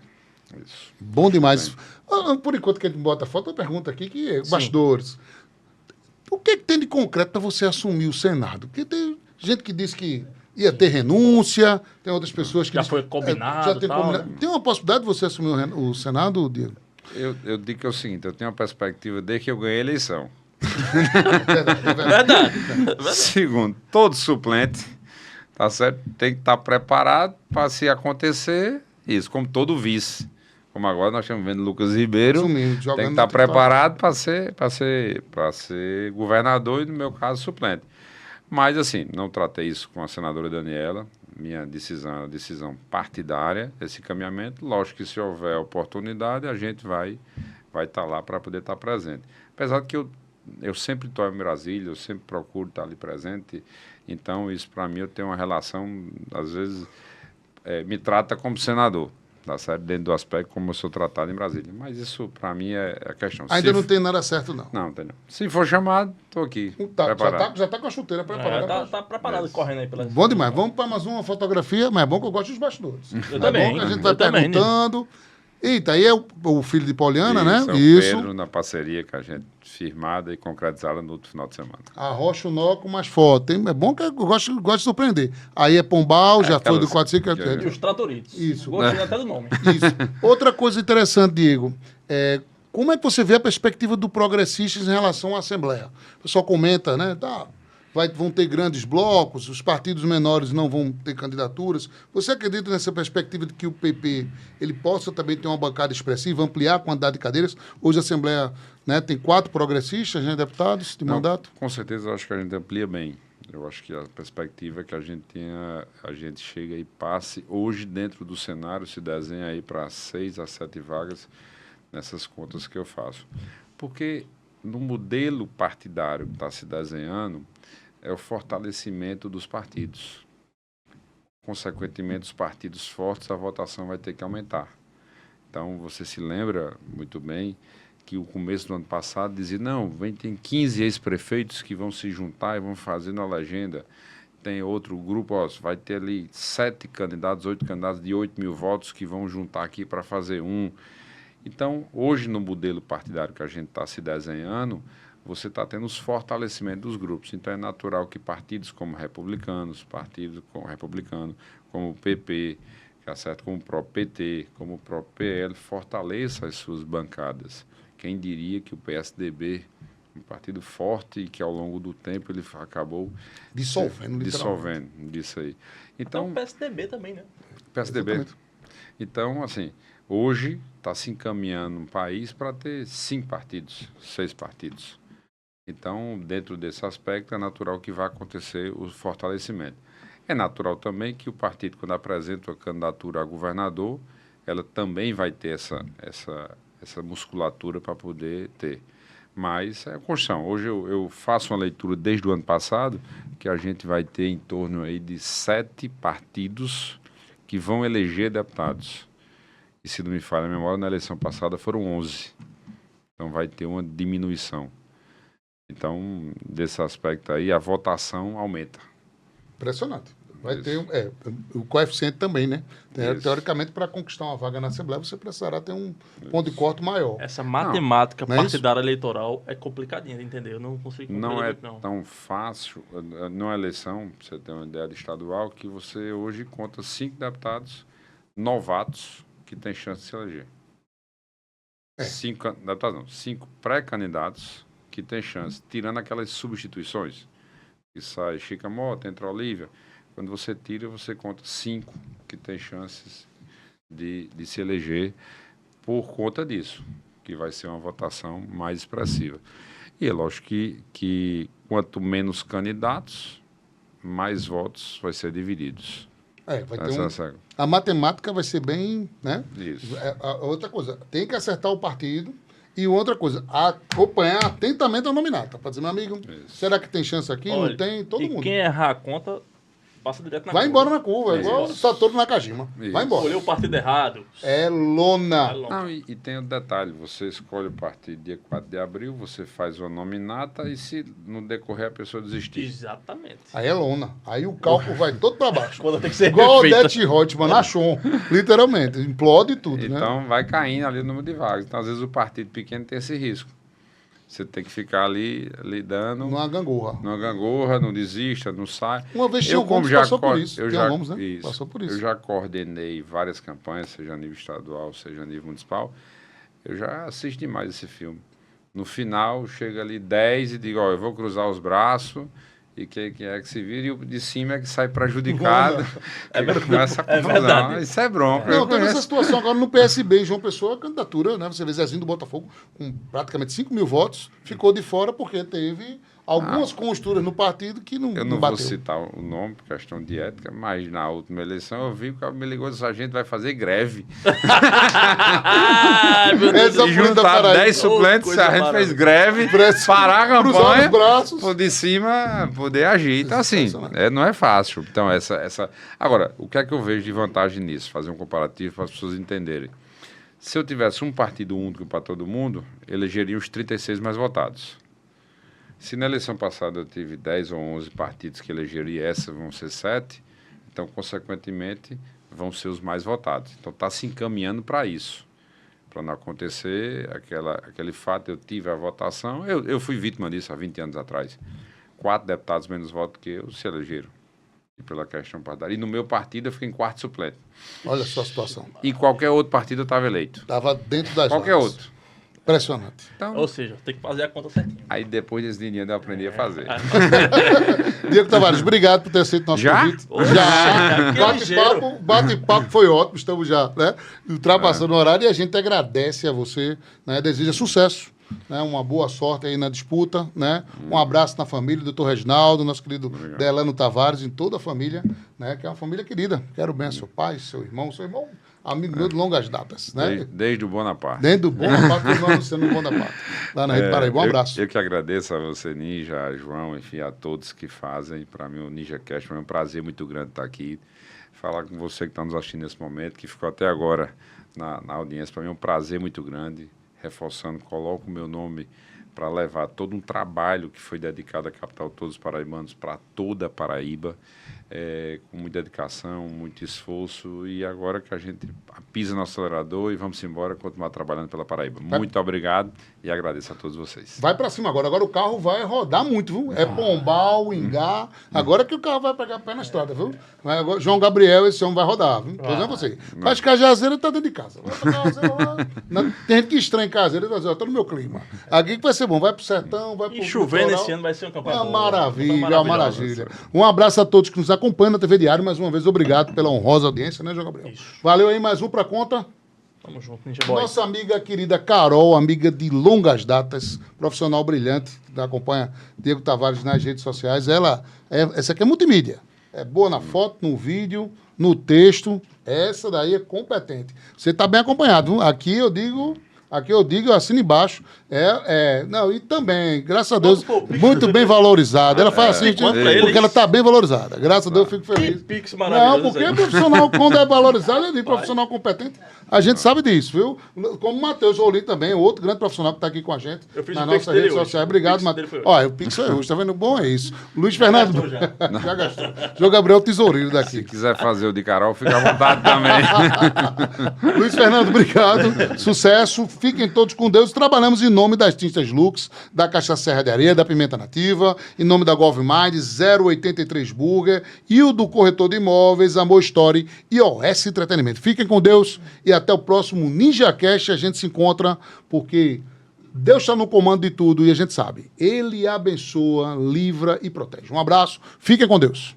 Isso. Bom demais. Por enquanto que a gente bota a foto, uma pergunta aqui, que é bastidores. O que tem de concreto para você assumir o Senado? Porque tem gente que diz que ia ter renúncia, tem outras pessoas que... Já foi combinado. Já tem combinado. Tem uma possibilidade de você assumir o Senado, Diego? Eu digo que é o seguinte, eu tenho uma perspectiva desde que eu ganhei a eleição. Verdade. Segundo, todo suplente, tá certo? Tem que estar preparado para se acontecer isso, como todo vice. Como agora nós estamos vendo Lucas Ribeiro, tem que estar preparado para ser governador e, no meu caso, suplente. Mas, assim, não tratei isso com a senadora Daniela. Minha decisão é uma decisão partidária, esse encaminhamento. Lógico que se houver oportunidade, a gente vai estar lá para poder estar presente. Apesar de que eu sempre estou em Brasília, eu sempre procuro estar ali presente. Então, isso para mim, eu tenho uma relação, às vezes, me trata como senador. Tá certo? Dentro do aspecto como eu sou tratado em Brasília. Mas isso, para mim, é a questão. Ainda não tem nada certo, não. Não, tem não. Se for chamado, estou aqui, preparado. Já tá com a chuteira preparada. Tá preparado, correndo aí pela... Bom demais. Vamos para mais uma fotografia, mas é bom que eu gosto dos bastidores. Eu também. Bom que a gente vai perguntando. Eita, aí é o filho de Poliana, né? É o Pedro, na parceria que a gente firmada e concretizada no outro final de semana. Arrocha o nó com mais foto. É bom que eu gosto de surpreender. Aí é Pombal, já foi do 45... E os tratoritos. Isso. Gostei até do nome. Isso. Outra coisa interessante, Diego, como é que você vê a perspectiva do Progressistas em relação à Assembleia? O pessoal comenta, né? Tá, vão ter grandes blocos, os partidos menores não vão ter candidaturas. Você acredita nessa perspectiva de que o PP ele possa também ter uma bancada expressiva, ampliar a quantidade de cadeiras? Hoje a Assembleia, né, tem 4 progressistas, né, deputados de mandato? Com certeza, eu acho que a gente amplia bem. Eu acho que a perspectiva é que a gente chega e passe. Hoje, dentro do cenário, se desenha aí para 6 a 7 vagas nessas contas que eu faço. Porque no modelo partidário que está se desenhando, é o fortalecimento dos partidos. Consequentemente, os partidos fortes, a votação vai ter que aumentar. Então, você se lembra muito bem que o começo do ano passado dizia, não, tem 15 ex-prefeitos que vão se juntar e vão fazer na legenda. Tem outro grupo, ó, vai ter ali 7 candidatos, 8 candidatos de 8 mil votos que vão juntar aqui para fazer um. Então, hoje, no modelo partidário que a gente está se desenhando, você está tendo os fortalecimentos dos grupos. Então, é natural que partidos como republicanos, como o PP, como o próprio PT, como o próprio PL, fortaleçam as suas bancadas. Quem diria que o PSDB, um partido forte e que ao longo do tempo ele acabou dissolvendo disso aí. Então, o PSDB também, né? PSDB. Exatamente. Então, assim, hoje está se encaminhando um país para ter 5 partidos, 6 partidos. Então, dentro desse aspecto, é natural que vai acontecer o fortalecimento. É natural também que o partido, quando apresenta a candidatura a governador, ela também vai ter essa musculatura para poder ter. Mas é a construção. Hoje eu faço uma leitura desde o ano passado que a gente vai ter em torno aí de 7 partidos que vão eleger deputados. E se não me falha a memória, na eleição passada foram 11. Então vai ter uma diminuição. Então, desse aspecto aí, a votação aumenta. Impressionante. Vai Isso. ter o coeficiente também, né? Teoricamente, para conquistar uma vaga na Assembleia, você precisará ter um ponto de corte maior. Essa matemática não é partidária eleitoral é complicadinha de entender. Eu não consigo Não é não. tão fácil, numa eleição, pra você ter uma ideia de estadual, que você hoje conta 5 deputados novatos que têm chance de se eleger. 5 deputados não, 5 pré-candidatos que têm chance, tirando aquelas substituições, que sai Chica Mota, entra Olívia. Quando você tira, você conta 5 que têm chances de se eleger por conta disso, que vai ser uma votação mais expressiva. E é lógico que quanto menos candidatos, mais votos vai ser divididos. Vai ter a matemática vai ser bem, né? Isso. Outra coisa, tem que acertar o partido. E outra coisa, acompanhar atentamente a nominata. Para dizer, meu amigo, será que tem chance aqui? Olha, não tem? Todo mundo. Quem errar a conta, passa direto na Vai curva. embora na curva, igual o Satoru Nakajima. Vai embora. Escolheu o partido errado. É lona. Não, e tem um detalhe, você escolhe o partido dia 4 de abril, você faz uma nominata e se no decorrer a pessoa desistir. Exatamente. Aí é lona. Aí o cálculo vai todo para baixo. Quando tem que ser Igual o refeita. Odete Reutemann na Chon. Literalmente. Implode tudo, né? Então vai caindo ali o número de vagas. Então, às vezes, o partido pequeno tem esse risco. Você tem que ficar ali lidando. Numa gangorra. Não desista, não sai. Uma vez Gil Gomes passou por isso. Passou por isso. Eu já coordenei várias campanhas, seja a nível estadual, seja a nível municipal. Eu já assisto demais esse filme. No final, chega ali 10 e digo, eu vou cruzar os braços e quem é que se vira, e o de cima é que sai prejudicado. Começa a confusão. Isso é bronca. Não, teve essa situação agora no PSB, em João Pessoa, a candidatura, né? Você vê Zezinho do Botafogo, com praticamente 5 mil votos, ficou de fora porque teve algumas conjunturas no partido que não bateu. Eu não vou citar o nome, por questão de ética, mas na última eleição eu vi que o cara me ligou e disse, a gente vai fazer greve. E juntar 10 suplentes, a gente fez greve, parar a campanha, por de cima poder agir. Então, assim, não é fácil. Então, Agora, o que é que eu vejo de vantagem nisso? Fazer um comparativo para as pessoas entenderem. Se eu tivesse um partido único para todo mundo, elegeria os 36 mais votados. Se na eleição passada eu tive 10 ou 11 partidos que elegeram e essa vão ser 7, então, consequentemente, vão ser os mais votados. Então, está se encaminhando para isso. Para não acontecer aquele fato, eu tive a votação, eu fui vítima disso há 20 anos atrás. 4 deputados menos votos que eu se elegeram. E pela questão partidária. E no meu partido eu fiquei em 4º suplente. Olha a sua situação. E qualquer outro partido eu estava eleito. Estava dentro das Qualquer vagas. outro. Impressionante. Então, Ou seja, tem que fazer a conta certinha. aí depois desse dinheiro eu aprendi a fazer. Diego Tavares, obrigado por ter aceito nosso Já? convite. Já. Que ligeiro. Bate-papo foi ótimo, estamos já, né? Ultrapassando o horário e a gente agradece a você, né? Deseja sucesso, né? Uma boa sorte aí na disputa, né? Um abraço na família, doutor Reginaldo, nosso querido Delano Tavares, em toda a família, né? Que é uma família querida. Quero bem a seu pai, seu irmão, amigo meu de longas datas, né? Desde o Bonaparte. Dentro do Bonaparte, eu anunciando o Bonaparte. Lá na Rede Paraíba. Um abraço. Eu que agradeço a você, Ninja, a João, enfim, a todos que fazem. Para mim, o Ninja Cast foi um prazer muito grande estar aqui. Falar com você que está nos assistindo nesse momento, que ficou até agora na audiência. Para mim é um prazer muito grande. Reforçando, coloco o meu nome para levar todo um trabalho que foi dedicado à capital de todos os paraibanos para toda a Paraíba, com muita dedicação, muito esforço, e agora que a gente pisa no acelerador e vamos embora continuar trabalhando pela Paraíba. Muito obrigado e agradeço a todos vocês. Vai para cima agora. Agora o carro vai rodar muito, viu? É Pombal, Ingá. Agora que o carro vai pegar pé na estrada, viu? Agora, João Gabriel, esse homem vai rodar, viu? Tô dizendo a você. Mas Cajazeira tá dentro de casa. Vai pra Cajazeira lá. Tem gente que estranha em Cajazeira e vai dizer, ó, tô no meu clima. Aqui que vai ser bom. Vai pro sertão, vai pro E chovendo litoral. esse ano vai ser uma campanha Uma boa. maravilha, Campanha uma maravilha. Um abraço a todos que nos acompanham na TV Diário. Mais uma vez, obrigado pela honrosa audiência, né, João Gabriel? Isso. Valeu aí, mais um pra conta. Tamo junto, Ninja Boy. Nossa amiga querida Carol, amiga de longas datas, profissional brilhante, que acompanha Diego Tavares nas redes sociais. Essa aqui é multimídia. É boa na foto, no vídeo, no texto. Essa daí é competente. Você está bem acompanhado, viu? Aqui eu digo, eu assino embaixo. Não, e também, graças a Deus, muito bem valorizada. Ela faz assim, porque ela está bem valorizada. Graças a Deus, eu fico feliz. Que pix maravilhoso. Não, porque aí. profissional, quando é valorizado, é de profissional competente. A gente sabe disso, viu? Como o Matheus Rolim também, outro grande profissional que está aqui com a gente Eu fiz nas o Pix nossas dele redes hoje. sociais. O Obrigado, Pix Matheus. dele foi hoje. Olha, o Pix foi hoje, tá vendo? Bom é isso. Luiz Fernando. gastou já. Já gastou. João Gabriel Tesoureiro Se daqui. quiser fazer o de Carol, fica à vontade também. Luiz Fernando, obrigado. Sucesso. Fiquem todos com Deus. Trabalhamos em nome das tintas Lux, da Caixa Serra de Areia, da Pimenta Nativa, em nome da Golf Mind, 083 Burger e o do corretor de imóveis, Amor Story e OS Entretenimento. Fiquem com Deus e até o próximo Ninja Cast. A gente se encontra porque Deus está no comando de tudo e a gente sabe. Ele abençoa, livra e protege. Um abraço. Fiquem com Deus.